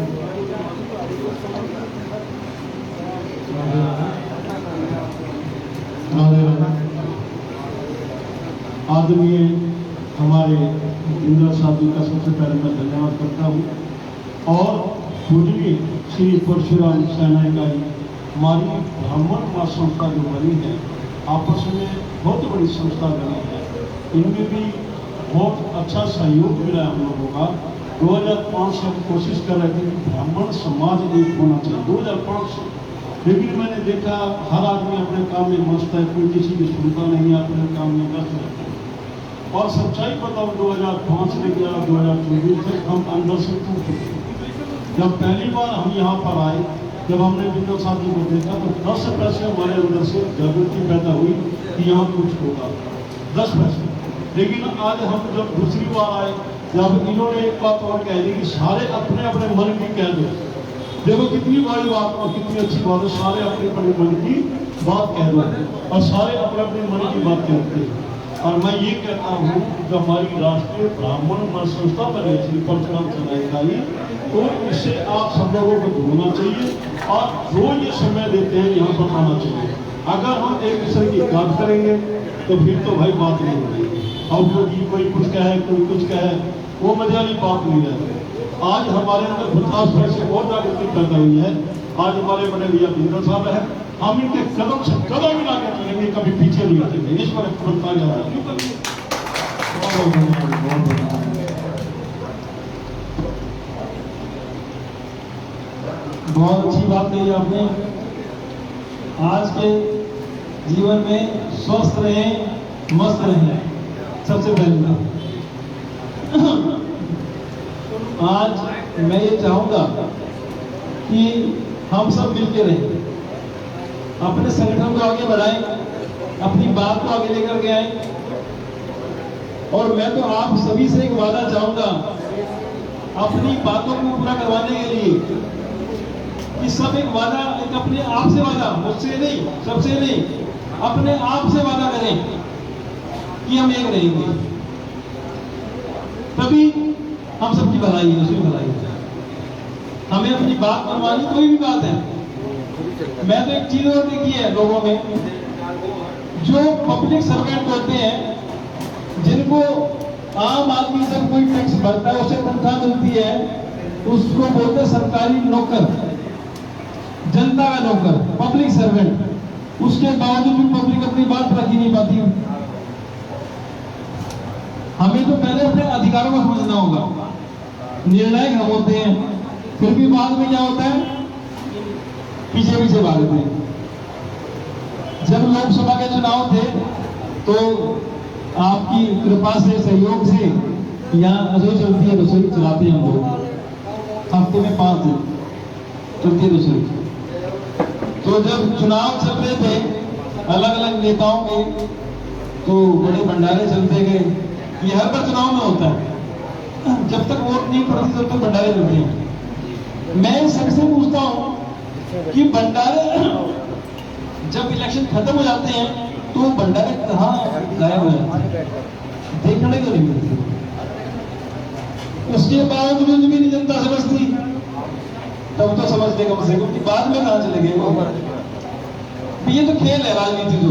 आदरणीय हमारे इंद्र साहब जी का सबसे पहले मैं धन्यवाद करता हूँ। और पूजनीय श्री परशुराम सेनाई हमारी ब्राह्मण माँ संस्था जो बनी है, आपस में बहुत बड़ी संस्था बनी है, इनमें भी बहुत अच्छा सहयोग मिला है हम लोगों का। 2005 से हम कोशिश कर रहे थे कि ब्राह्मण समाज एक होना चाहिए, 2005 से। लेकिन मैंने देखा हर आदमी अपने काम में मस्त है, कोई किसी की सुनता नहीं है, अपने काम में व्यस्त रहता है। और सच्चाई बताओ 2005 से लेकर 2024 तक हम अंदर से टूट चुके हैं। जब पहली बार हम यहाँ पर आए, जब हमने बिंदु साहब जी को देखा तो 10 पैसे हमारे अंदर से जागृति पैदा हुई कि यहाँ कुछ होगा, 10 पैसे। लेकिन आज हम जब दूसरी बार आए, जब इन्होंने एक बात और कह दी कि सारे अपने अपने मन की कह दो। देखो कितनी बड़ी बात और कितनी अच्छी बात है, सारे अपने अपने मन की बात कह दो और सारे अपने अपने मन की बात कहते हैं। और मैं ये कहता हूँ जो हमारी राष्ट्रीय ब्राह्मण महासंस्था बनी थी परशुराम चंद्र इकाई, तो इससे आप सब लोगों को जोड़ना चाहिए और रोज ये समय देते हैं यहाँ पर आना चाहिए। अगर हम एक दूसरे की बात करेंगे तो फिर तो भाई बात नहीं होगी। और कोई कुछ कहे कोई कुछ कहे, वो मजे वाली बात नहीं है। आज हमारे अंदर 50 पैसे और जागृति पैदा हुई है। आज हमारे बड़े भैया बिंदु साहब है, हम इनके कदम से कदम मिला के चलेंगे, कभी पीछे नहीं हटेंगे। इस पर बहुत अच्छी बात कही आपने। आज के जीवन में स्वस्थ रहें, मस्त रहें, सबसे पहली बात। आज मैं ये चाहूंगा कि हम सब मिलकर रहें, अपने संगठन को आगे बढ़ाएं, अपनी बात को आगे लेकर के आएं। और मैं तो आप सभी से एक वादा चाहूंगा अपनी बातों को पूरा करवाने के लिए कि सब एक वादा, एक अपने आप से वादा, मुझसे नहीं, सबसे नहीं, अपने आप से वादा करें कि हम एक रहेंगे, तभी हम सबकी भलाई है, उसकी भलाई है। हमें अपनी बात मनवानी, कोई भी बात है। मैं तो एक चीज और देखी है लोगों में, जो पब्लिक सर्वेंट होते हैं, जिनको आम आदमी जब कोई टैक्स भरता है, उसे तनख्वाह मिलती है, उसको बोलते हैं सरकारी नौकर, जनता का नौकर, पब्लिक सर्वेंट। उसके बावजूद भी पब्लिक अपनी बात रख ही नहीं पाती। हमें तो पहले अपने अधिकारों को समझना होगा। निर्णायक हम होते हैं, फिर भी बाद में क्या होता है, पीछे पीछे भागते हैं। जब लोकसभा के चुनाव थे तो आपकी कृपा से, सहयोग से यहाँ रसोई चलती है, रसोई चलाते हैं हम लोग, हफ्ते में 5 दिन चलती है रसोई। तो जब चुनाव चल रहे थे अलग अलग नेताओं के, तो बड़े भंडारे चलते गए। ये हर बार चुनाव में होता है, जब तक वोट नहीं पड़ती तब तक भंडारे चलते हैं। मैं सबसे पूछता हूँ कि भंडारे जब इलेक्शन खत्म हो जाते हैं तो भंडारे कहाँ गायब हो जाते हैं, देखने को नहीं मिलते। उसके बावजूद भी नहीं जनता समझती, तब तो समझ ले कम से कम कि बाद में कहाँ चले गए। ये तो खेल है राजनीति, जो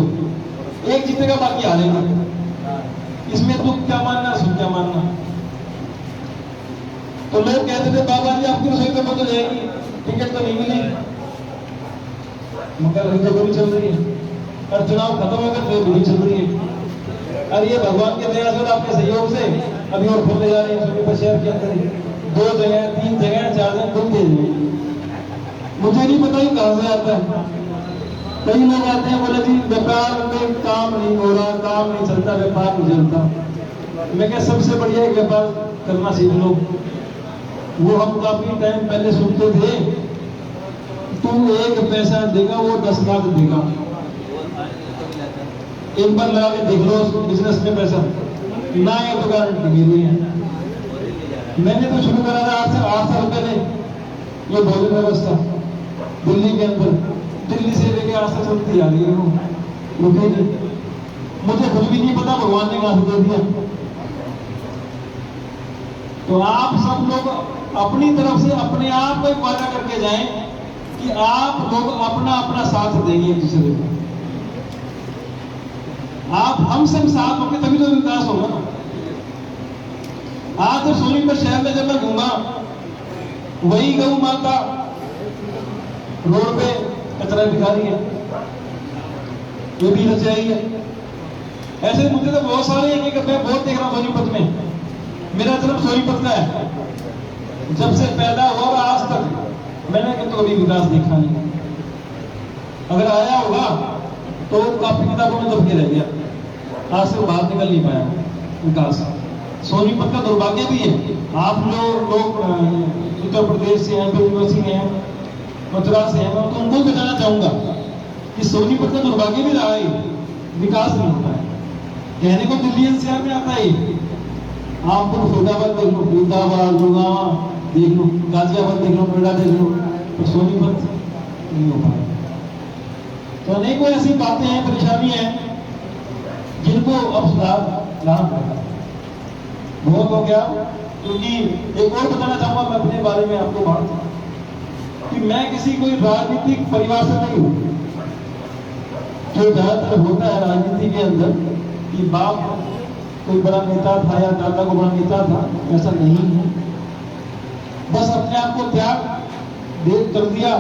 एक जीतेगा बाकी हारेगा, इसमें दुख क्या मानना, सुख क्या मानना। तो लोग कहते थे बाबा जी आपकी रसोई तो बंद हो जाएगी, टिकट तो नहीं मिली, मगर अभी तो गोली चल रही है, और चुनाव खत्म होकर तो गोली चल रही है। और ये भगवान के दया से, आपके सहयोग से अभी और खोलने जा रहे हैं सोनीपत शहर के अंदर 2 जगह, 3 जगह, 4 जगह खुलते हैं। मुझे नहीं पता ही कहां से आता है। कई लोग आते हैं, बोले जी व्यापार में काम नहीं हो रहा, काम नहीं चलता, व्यापार नहीं चलता। मैं क्या, सबसे बढ़िया एक व्यापार करना सीख लो। वो हम काफी टाइम पहले सुनते थे, तू 1 पैसा देगा वो 10 लाख देगा। एक बार लगा के देख लो बिजनेस में पैसा ना, ये तो गारंटी मेरी है। मैंने तो शुरू करा था 8 साल पहले ये भोजन व्यवस्था दिल्ली के अंदर, दिल्ली से लेके आज तक चलती आ रही है वो रुकेगी। मुझे खुद भी नहीं पता भगवान ने कहां से दे दिया। तो आप सब लोग अपनी तरफ से अपने आप को एक वादा करके जाएं कि आप लोग अपना अपना साथ देंगे एक दूसरे को। आप हम सब साथ होंगे तभी तो विकास होगा। आज तो सोनीपत शहर में जब मैं घूमा, वही गौ माता रोड पे कचरा भिखारी है, ये भी रचाई है। ऐसे मुद्दे तो बहुत सारे हैं कि मैं बहुत देख रहा हूँ सोनीपत में। मेरा जन्म सोनीपत का है, जब से पैदा हुआ और आज तक मैंने तो कभी विकास देखा नहीं। अगर आया होगा तो काफी किताबों में दब के रह गया, आज से बाहर निकल नहीं पाया। विकास। सोनीपत का दुर्भाग्य भी है, आप जो लोग उत्तर प्रदेश से हैं, बेंगलुरु से हैं, मथुरा से हैं, मैं तो उनको बताना चाहूंगा कि सोनीपत का दुर्भाग्य भी रहा है, विकास नहीं होता है। कहने को दिल्ली एनसीआर में आता है, आप तो फरीदाबाद देख लो, फरीदाबाद, गुड़गांव देख लो, गाजियाबाद देख लो, नोएडा देख लो, तो सोनीपत नहीं हो पाया। तो अनेकों ऐसी बातें हैं, परेशानी है, जिनको अब सुधार लाना पड़ेगा। बहुत हो गया, क्योंकि एक और बताना चाहूंगा मैं अपने बारे में आपको बात, कि मैं किसी कोई राजनीतिक परिवार से नहीं हूं। जो ज्यादातर होता है राजनीति के अंदर कि बाप कोई बड़ा नेता था या दादा को बड़ा नेता था, ऐसा नहीं है। बस अपने आप को त्याग दे कर दिया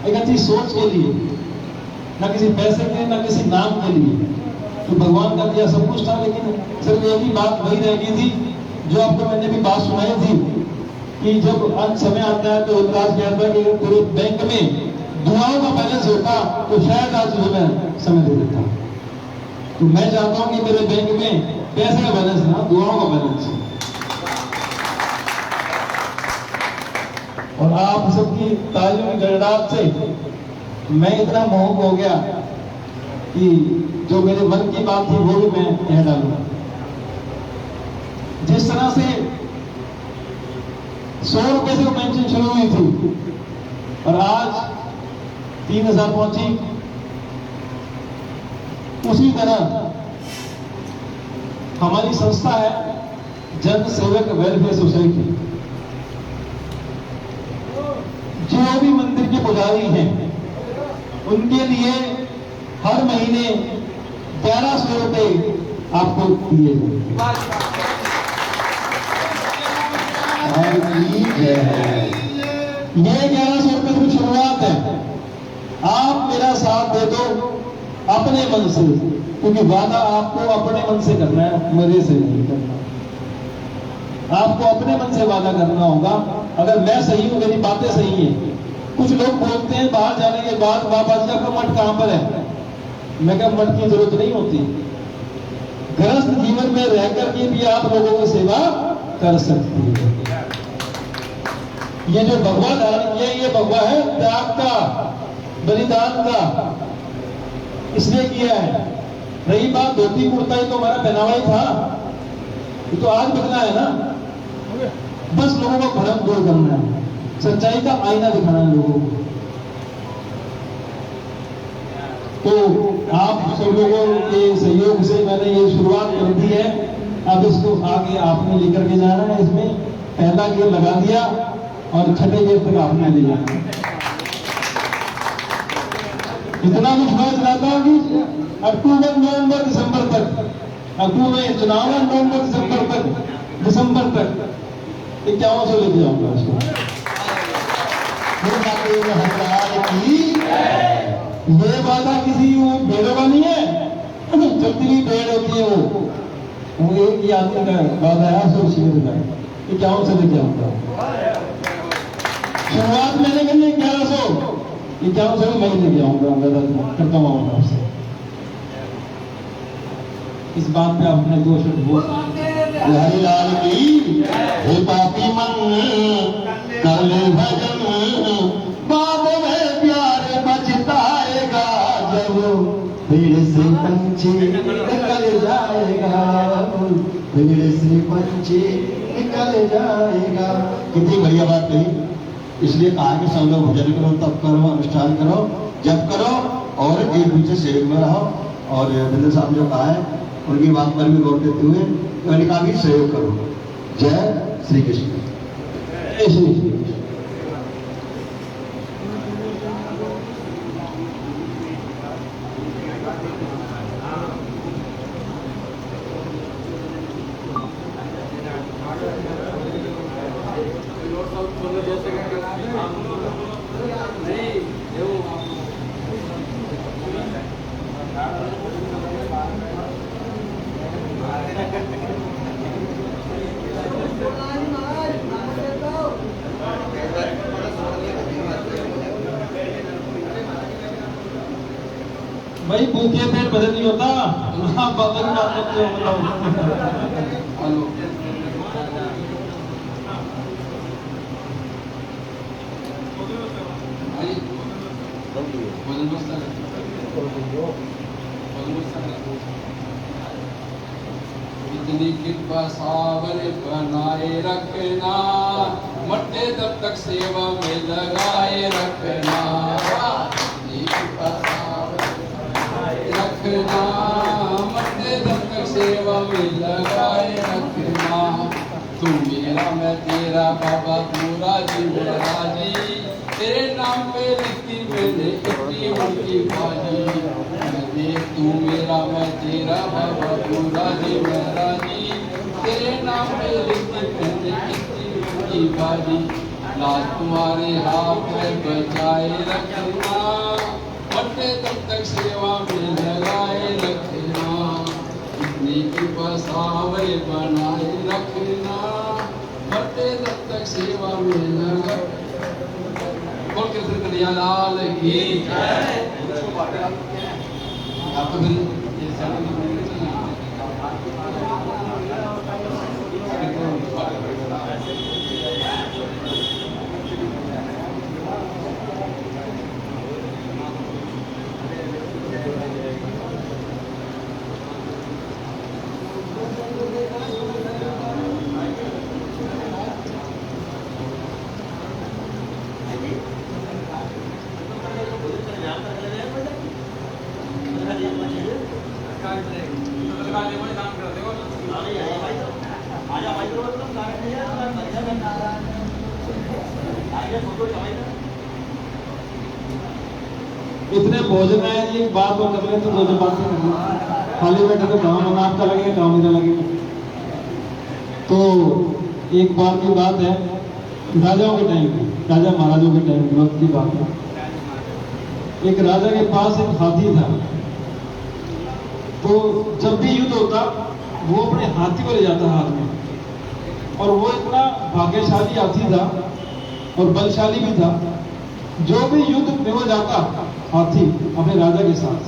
एक अच्छी सोच के लिए, ना किसी पैसे के, ना किसी नाम के लिए। तो भगवान का दिया सब कुछ था, लेकिन सिर्फ एक ही बात वही रह गई थी जो आपको मैंने भी बात सुनाई थी कि जब अंत समय आता है तो विकास कहता है कि पूरे बैंक में दुआओं का बैलेंस होता तो शायद आज मैं समय दे देता। तो मैं चाहता हूं कि मेरे बैंक में पैसे का बैलेंस ना, दुआओं का बैलेंस है। और आप सबकी तालियों की गड़गड़ाहट से मैं इतना मोहक हो गया कि जो मेरे मन की बात थी वो भी मैं कह डालूंगा। जिस तरह से 100 रुपए से पेंशन शुरू हुई थी और आज 3000 पहुंची, उसी तरह हमारी संस्था है जन सेवक वेलफेयर सोसाइटी। जो भी मंदिर के पुजारी हैं उनके लिए हर महीने 1100 रुपए आपको दिए जाएंगे। ये 1100 रुपए की शुरुआत है। आप मेरा साथ दे दो अपने मन से, क्योंकि वादा आपको अपने मन से करना है, मेरे से नहीं करना। आपको अपने मन से वादा करना होगा। अगर मैं सही हूं, मेरी बातें सही हैं। कुछ लोग बोलते हैं बाहर जाने के बाद, बाबा जी आपका मठ कहां पर है? मैं क्या, मठ की जरूरत नहीं होती। गृहस्थ जीवन में रह करके भी आप लोगों की सेवा कर सकती है। ये जो भगवा धारण किया, ये भगवा है त्याग का, बलिदान का, इसलिए किया है। रही बात धोती कुर्ता, ही तो हमारा पहनावा ही था, ये तो आज बदला है ना। बस लोगों को भ्रम दूर करना है, सच्चाई का आईना दिखाना है लोगों को। तो आप सब लोगों के सहयोग से मैंने ये शुरुआत कर दी है। अब इसको आगे आपने लेकर के जाना है। इसमें पहला गियर लगा दिया और छठे गियर तक आपने ले जाना है। इतना कुछ मैं चाहता हूं कि अक्टूबर, नवंबर, दिसंबर तक, अक्टूबर चुनाव है, नवंबर दिसंबर तक, दिसंबर तक 5100 लेके जाऊंगा इसको। ये वादा किसी भेड़ों का नहीं है, चलती हुई भेड़ होती है वो एक ही आदमी का वादा है, सो शिविर का 5100 लेके आऊंगा। शुरुआत मैंने कही 1100 मैं लेके आऊंगा, करता हूँ आपसे। इस बात पे आपने 2 शब्द बोल। हरिलाल की हे पापी मन कर ले भजन, बाद में प्यार बचताएगा जब भीड़ से पंछी निकल जाएगा, भीड़ से पंछी निकल जाएगा। कितनी बढ़िया बात कही। इसलिए कहा कि सब लोग भजन करो, तप करो, अनुष्ठान करो, जप करो और एक दूसरे सेवक में रहो। और बिंदु साहब जो कहा है उनकी बात पर भी गौर देते हुए मैंने कहा भी सहयोग करो। जय श्री कृष्ण। जय श्री कृष्ण। भाई भूखे पेट भजन नहीं होता। आप बाबा की बात करते हो बताओ। हेलो भाई भोजन व्यवस्था इतनी कृपा सावर बनाए रखना, मरते तब तक सेवा में लगाए रखना। इतनी कृपा सावर बनाए रखना, मरते तब तक सेवा में लगाए रखना। तू मेरा मैं तेरा बाबा पूरा जी मेरा जी, तेरे नाम पे लिखती मैंने इतनी उनकी बाजी। तू मेरा मैं तेरा बाबा पूरा जी मेरा जी, तेरे नाम पे लिखती मैंने इतनी उनकी बाजी। लाज तुम्हारे हाथ में बचाए रखना, मरते तब तक सेवा में लगाए रखना। इतनी कृपा सावरे बनाए रखना, मरते तब तक सेवा में लगाए। बोल के श्री कन्हैया लाल की जय। आपको फिर ये इतने भोजन है, ये बात और कर ले तो दो बातें कर ले। खाली बैठे तो काम होना आपका लगेगा, काम इधर लगेगा। तो एक बार की बात है, राजाओं के टाइम की, राजा महाराजों के टाइम की वक्त की बात है। एक राजा के पास एक हाथी था। तो जब भी युद्ध होता वो अपने हाथी को ले जाता हाथ में, और वो इतना भाग्यशाली हाथी था और बलशाली भी था। जो भी युद्ध में वो जाता हाथी अपने राजा के साथ,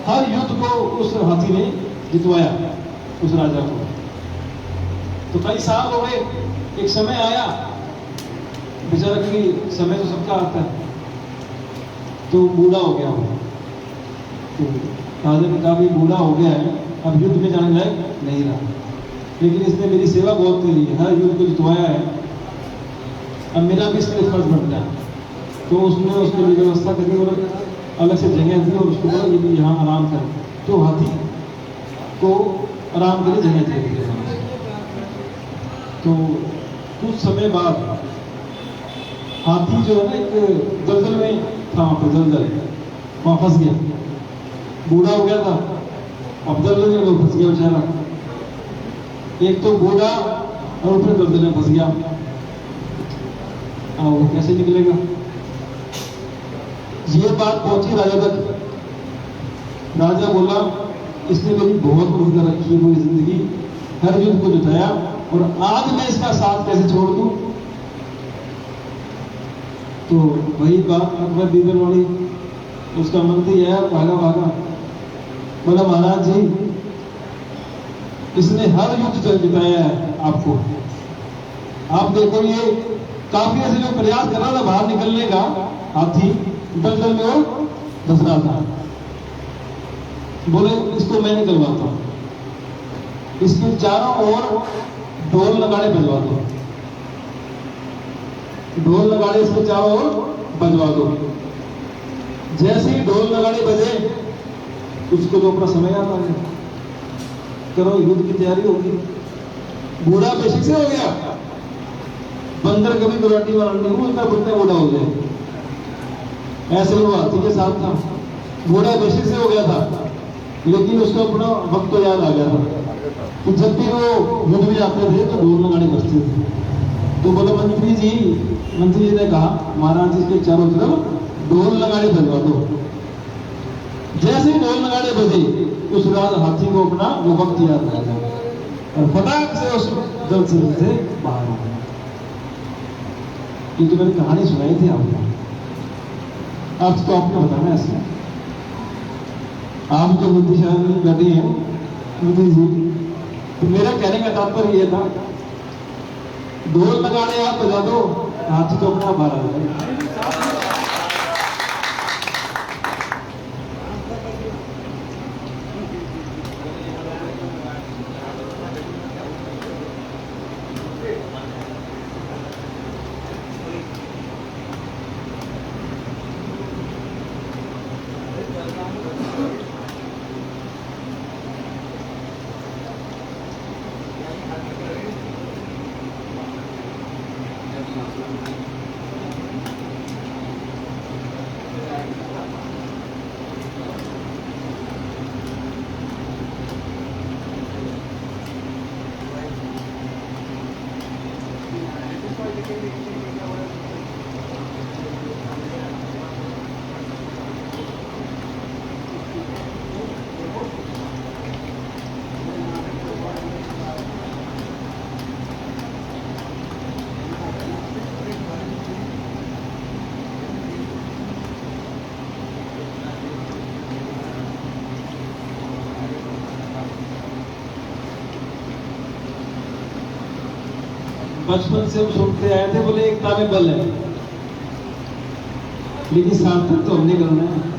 हर युद्ध को उस हाथी ने जितवाया उस राजा को। तो कई साल हो गए, एक समय आया बेचारा, कि समय तो सबका आता है, तो बूढ़ा हो गया वो। तो राजा ने कहा भी बूढ़ा हो गया है, अब युद्ध में जाने लायक नहीं रहा, लेकिन इसने मेरी सेवा बहुत करी है, हर युद्ध को जितवाया है, अब मेरा भी इसके लिए फर्ज बनता है। तो उसने उसके लिए व्यवस्था करी और अलग से जगह दी और उसको बोला ये भी यहाँ आराम कर। तो हाथी को आराम के लिए जगह दे दी। तो कुछ समय बाद हाथी जो है ना एक दलदल में था, वहाँ पर दलदल, वहाँ फंस गया। बूढ़ा हो गया था, अब दलदल में वो फंस गया बेचारा। एक तो बूढ़ा और फिर दलदल में फंस गया, वो कैसे निकलेगा। ये बात पहुंची राजा तक। राजा बोला इसने मेरी बहुत मदद कर रखी है पूरी जिंदगी, हर युद्ध को जिताया, और आज मैं इसका साथ कैसे छोड़ दूं। तो वही बात अकबर बीरबल वाली, उसका मंत्री आया भागा भागा, बोला महाराज जी इसने हर युद्ध जिताया है आपको, आप देखो ये काफी ऐसे जो प्रयास कर रहा था बाहर निकलने का, हाथी दलदल में वो धंस रहा था। बोले इसको मैं निकलवाता हूं, इसके चारों ओर ढोल नगाड़े बजवा दो, ढोल नगाड़े इसके चारों ओर बजवा दो। जैसे ही ढोल नगाड़े बजे उसको तो अपना समय आता है, करो युद्ध की तैयारी होगी। बूढ़ा बेशक से हो गया, बंदर कभी गुराटी वाला नहीं हुआ, उसका बुढ़ा बूढ़ा हो जाए, ऐसे ही वो हाथी के साथ था। बूढ़ा बेशक से हो गया था, लेकिन उसको अपना वक्त तो याद आ गया था कि जब भी वो युद्ध में जाते थे तो ढोल नगाड़े बजते थे। तो बोला मंत्री जी ने कहा महाराज जी के चारों तरफ ढोल नगाड़े बजवा दो। जैसे ही ढोल नगाड़े बजे उस राज हाथी को अपना वो वक्त याद आ गया और फटाक से उस जल से बाहर आ गया। ये तो मैंने कहानी सुनाई थी आपको, अर्थ तो आपने बताना ऐसे। आप तो बुद्धिशाली गति हैं मोदी जी। तो मेरा कहने का तात्पर्य ये था, ढोल लगाने आप बजा दो, हाथी तो अपना बाहर आ जाए। बचपन से हम सुनते आए थे, बोले एकता में बल है, लेकिन सार्थक तो हमने करना है।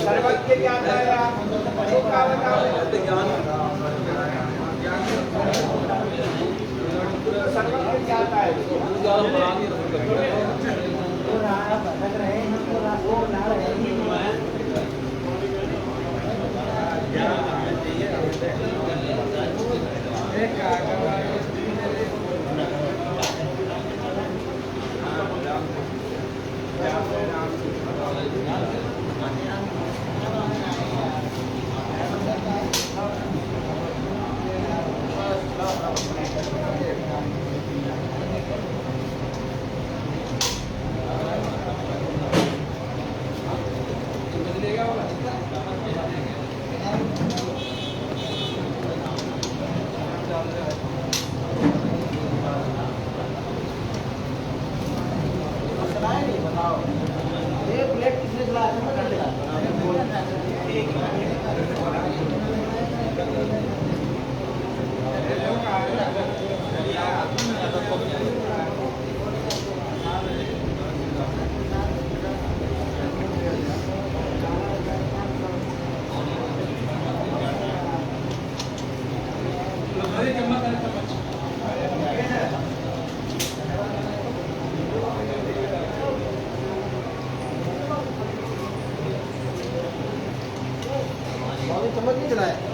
सर्वज्ञ ज्ञाता है आप का बताओ सर्वज्ञ ज्ञाता है चम्मच नहीं चलाया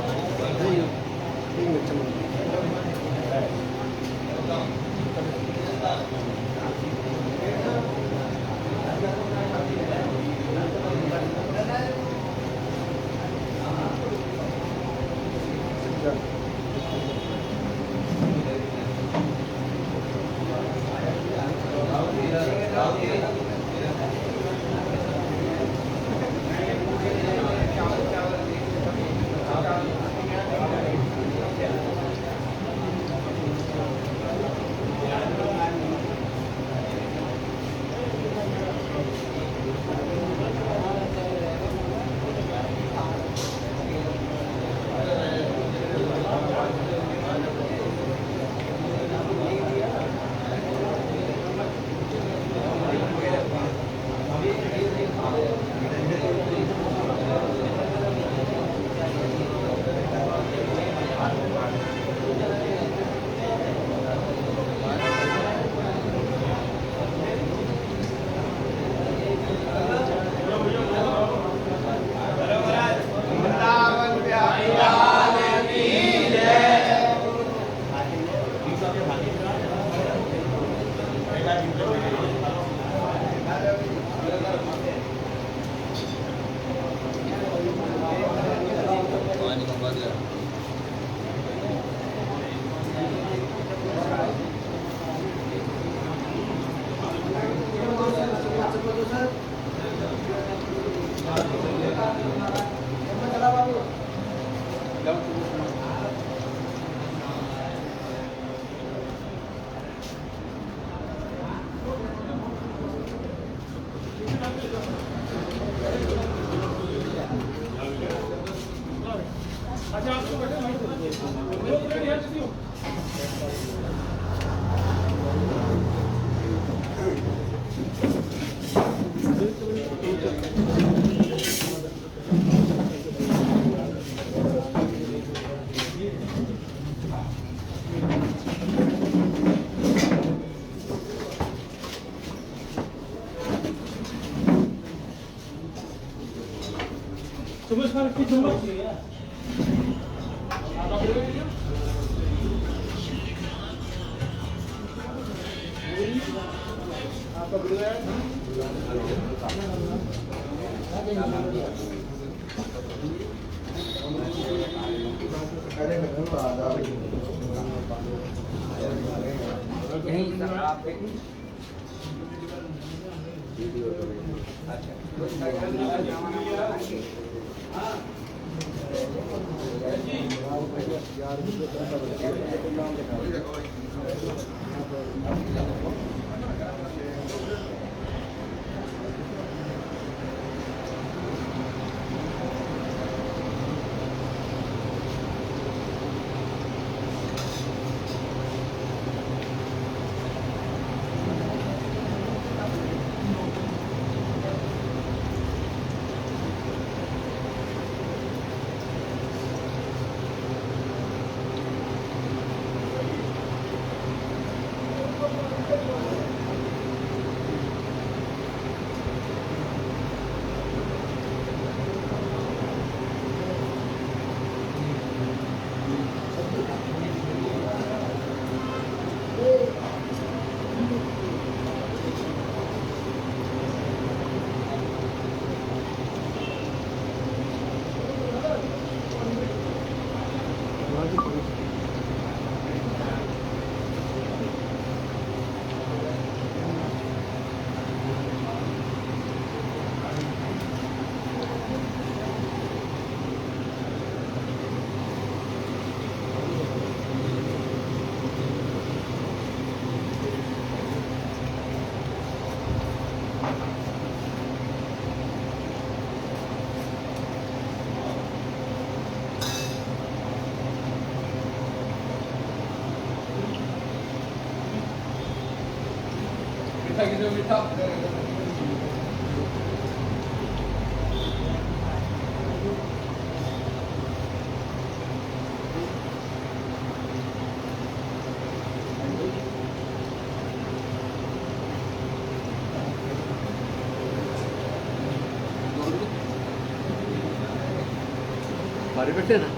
बारी बैठे ना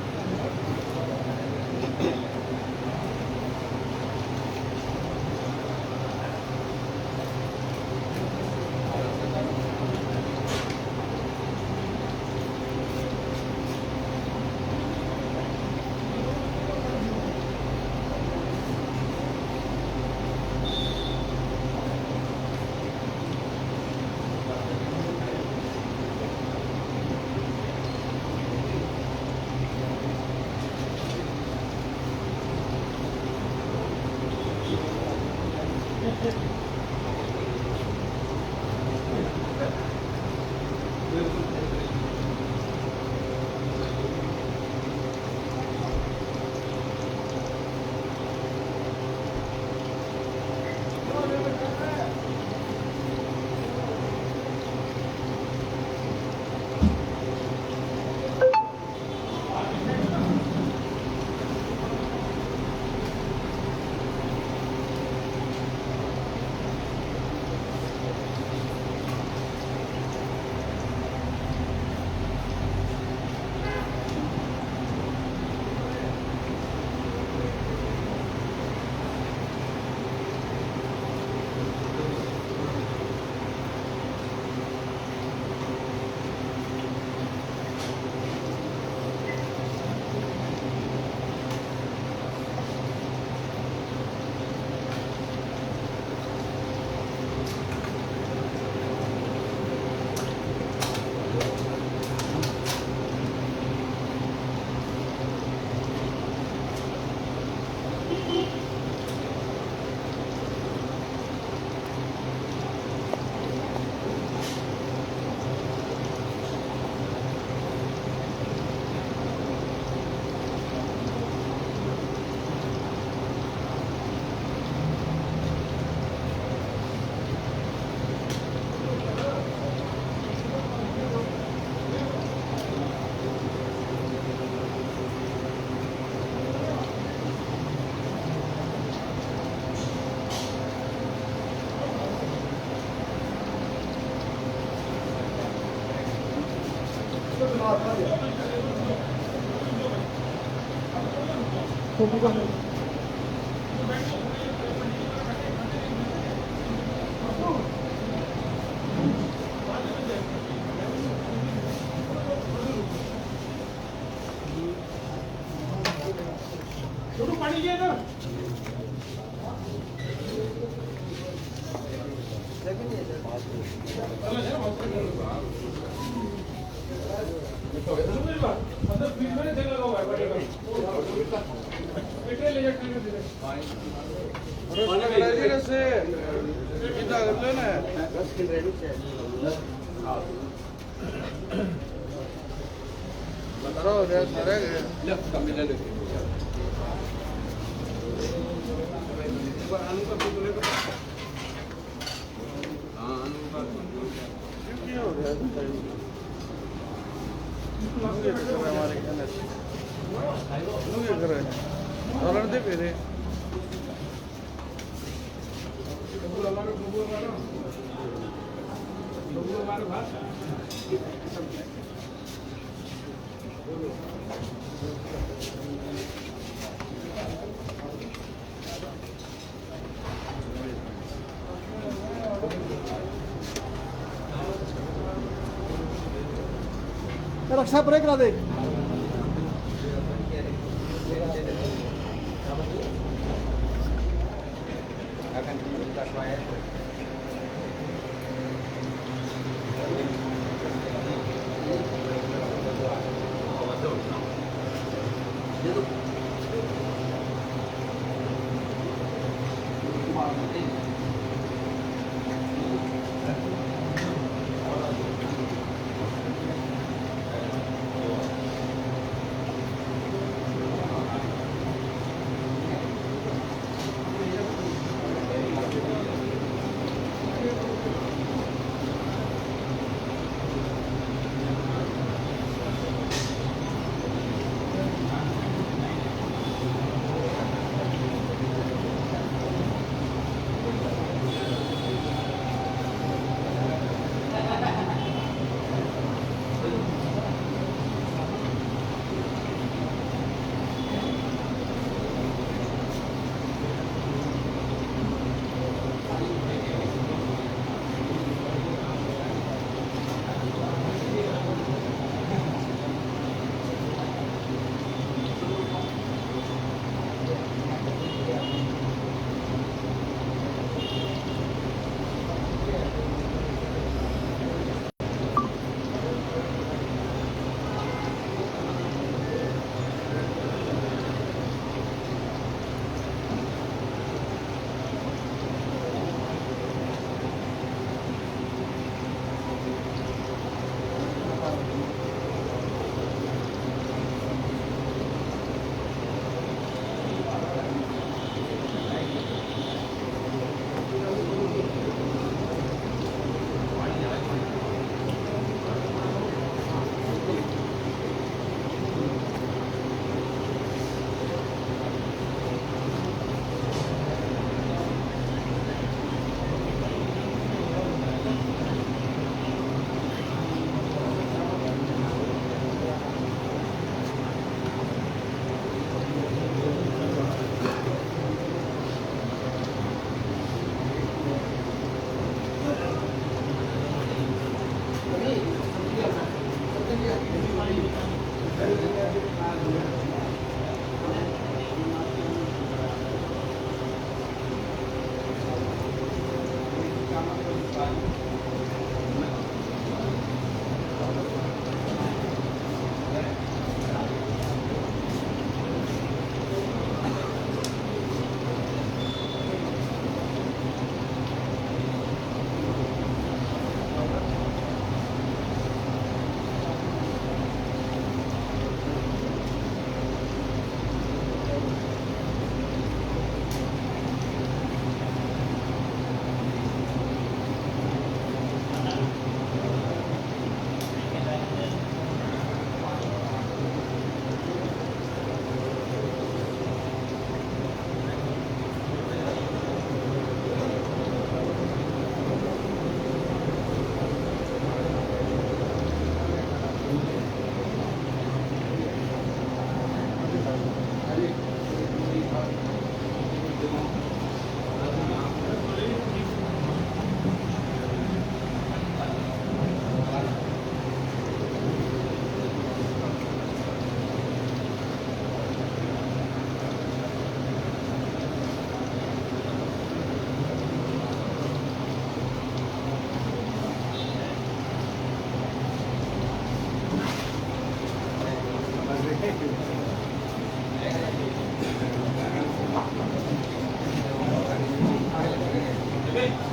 रक्षा ब्रेक ना दे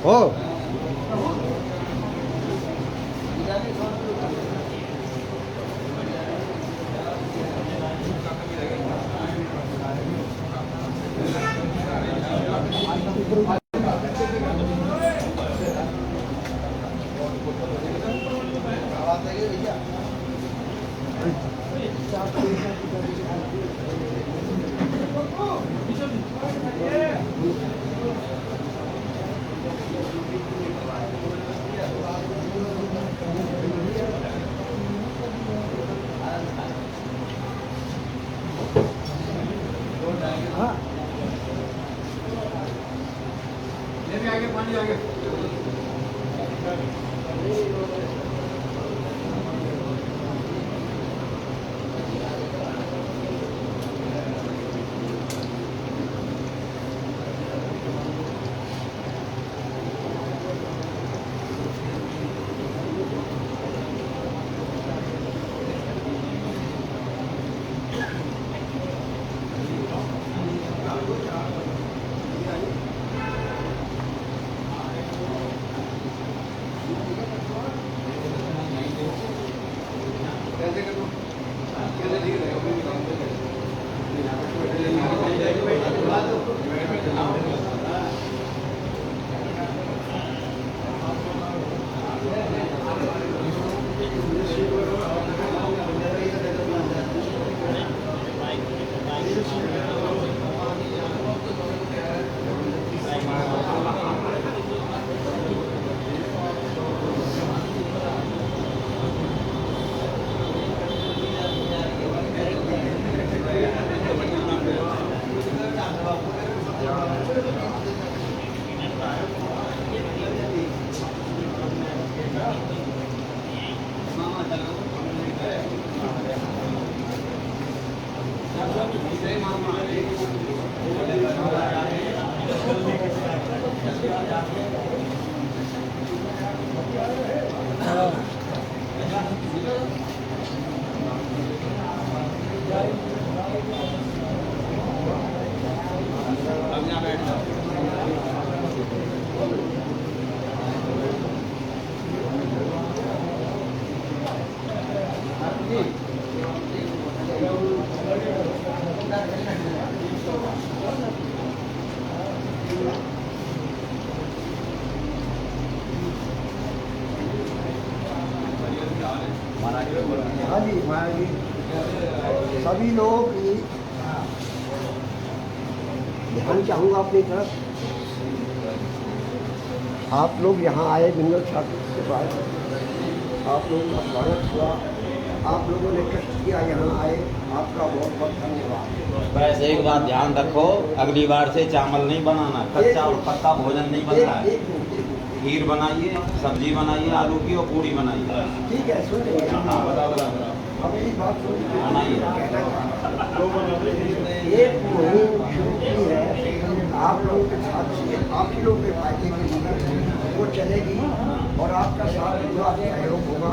ओ आगे पानी आगे हाँ जी महाराज जी सभी लोग ध्यान चाहूँगा अपनी तरफ। आप लोग यहाँ आए बिंदु छात्र के पास, आप लोगों का स्वागत हुआ, आप लोगों ने कष्ट किया यहाँ आए, आपका बहुत बहुत धन्यवाद। बस एक बात ध्यान रखो, अगली बार से चावल नहीं बनाना, कच्चा और पक्का भोजन नहीं बनना है। खीर बनाइए, सब्जी बनाइए, आलू की और पूड़ी बनाइए। ठीक है, सुन लीजिए। हाँ, बता। अब एक बात सुन बनाइए। एक मुहिम शुरू की है आप लोगों के साथ से, आप ही लोगों के फायदे के लिए वो चलेगी और आपका साथ पूरा सहयोग होगा।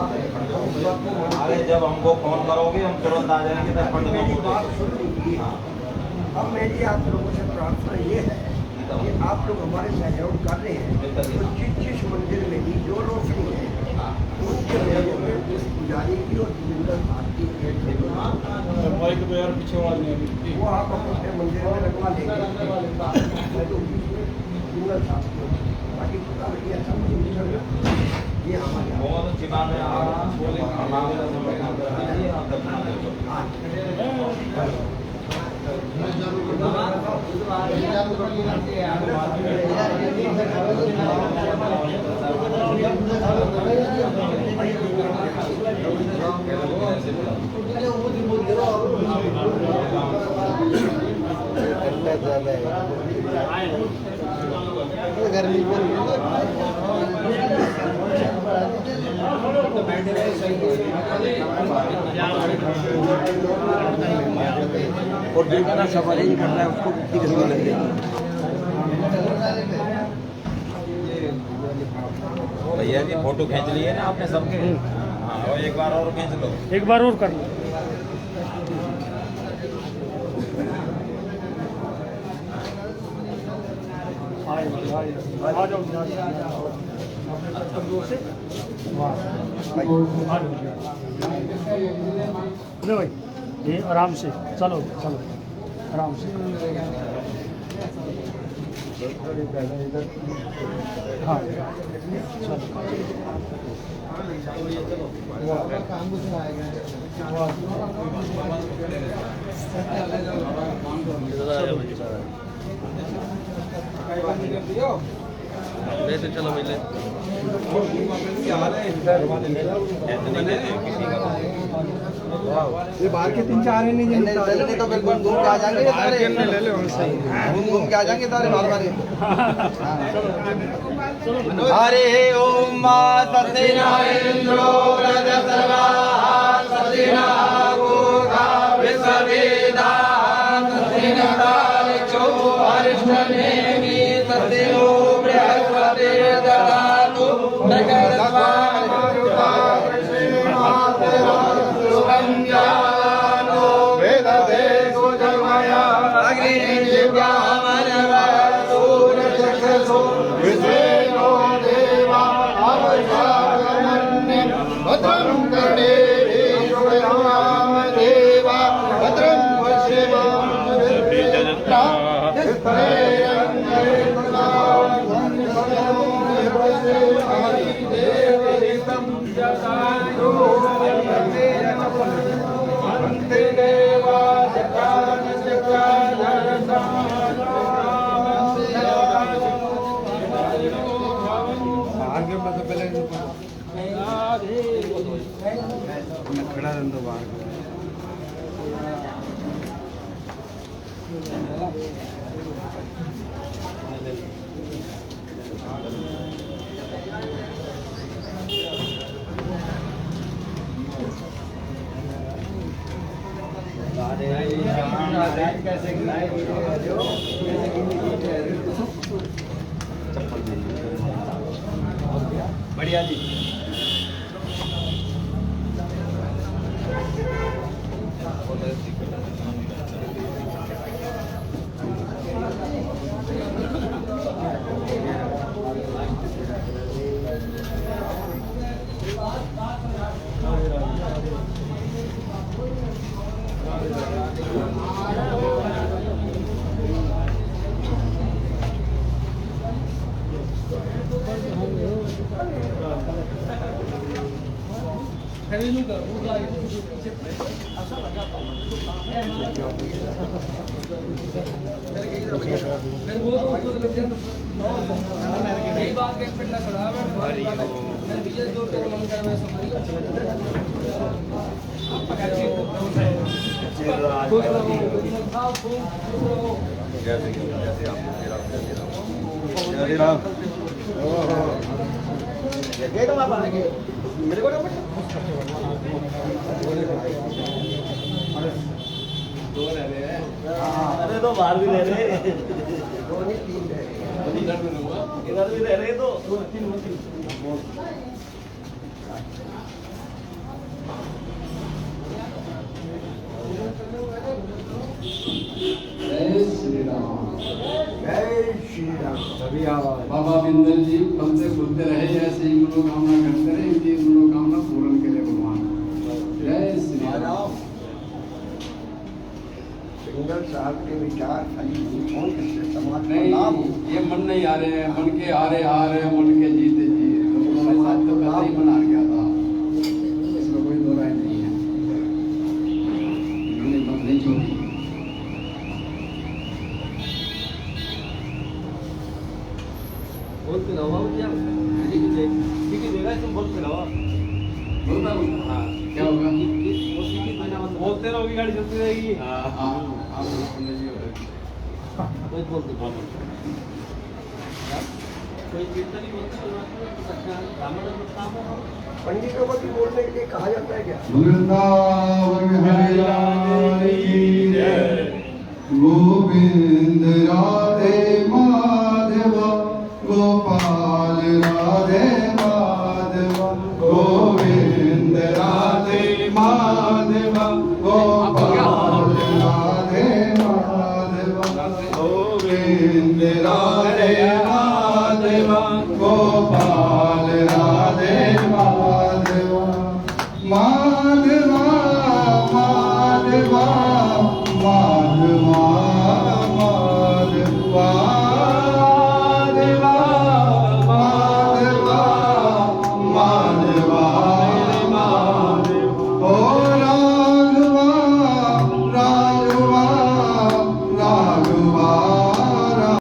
अरे जब हमको फोन करोगे हम तुरंत आ जाएंगे 10 मिनट मेरी में। बात सुन लीजिए। अब मेरी आप लोगों से प्रार्थना ये है कि आप लोग हमारे सहयोग कर रहे हैं तो जिस मंदिर में भी जो रोशनी है उसके मंदिर में उस पुजारी की और जिंदल भारती वो आप अपने मंदिर में लगवा लेंगे तो जिंदल साहब को बाकी पता नहीं अच्छा ये हमारे बहुत अच्छी बात है। आप बोले हमारे गर्मी और जितना सफर ही करना है उसको कितनी गर्मी लग रही भैया जी फोटो खींच लिए ना आपने सबके। हाँ, और एक बार और खींच लो। एक बार और कर लो। आ जाओ भाई, ये आराम से चलो चलो आराम से। हाँ चलो मिले ये बाहर के 3-4 है नहीं तो बिल्कुल घूम के आ जाएंगे ले लो घूम के आ जाएंगे तारे बार बार हरे ओम माता इंद्रो व्रज सर्वा सदिना गोगा विश्ववेदा सदिना चो अरिष्टनेमि सदिनो बृहस्पति ददातु नगरस्वा सुगंध्यानो वेदते सुजमया अग्निर्वामनवसूरचक्षसो विश्वेनो देवा अवशागमन्ये भद्रं कर्णेभिः देवा भद्रं खड़ा रहने दो बाहर बढ़िया जी। जैसे आप अरे तो बाहर भी रह रहे, दो नहीं तीन है। इधर भी रह रहे तो जय श्री राम। जय श्री राम। बाबा बिंदल जी फलते फूलते रहे, ऐसे ही मनोकामना करते रहे, इनकी मनोकामना पूर्ण करे भगवान। जय श्री राम। सिंगल साहब के विचार खाली कौन किससे समाज का लाभ हो। नहीं, ये मन नहीं आ रहे हैं, मन के हारे हारे, मन के जीते जी। तो उन्होंने साथ तो पहले ही बना गया था, इसमें कोई दो राय नहीं है। उन्होंने बात नहीं छोड़ी। बोलते रहो भैया, ठीक देगा तुम बोलते रहो। बोलता हूँ, हाँ, क्या होगा? बोलते रहोगी, गाड़ी चलती रहेगी। आप कोई बोलते कोई कीर्तन ही बोलते पंडितों को भी बोलने के लिए कहा जाता है क्या? वृंदावन हरि लाल की जय। गोविंद राधे माधव, गोपाल राधे माधव, गोविंद राधे माधव, गोपाल राधे माधव, गोविंद राधे माधव, गोपाल राधे माधव, माधव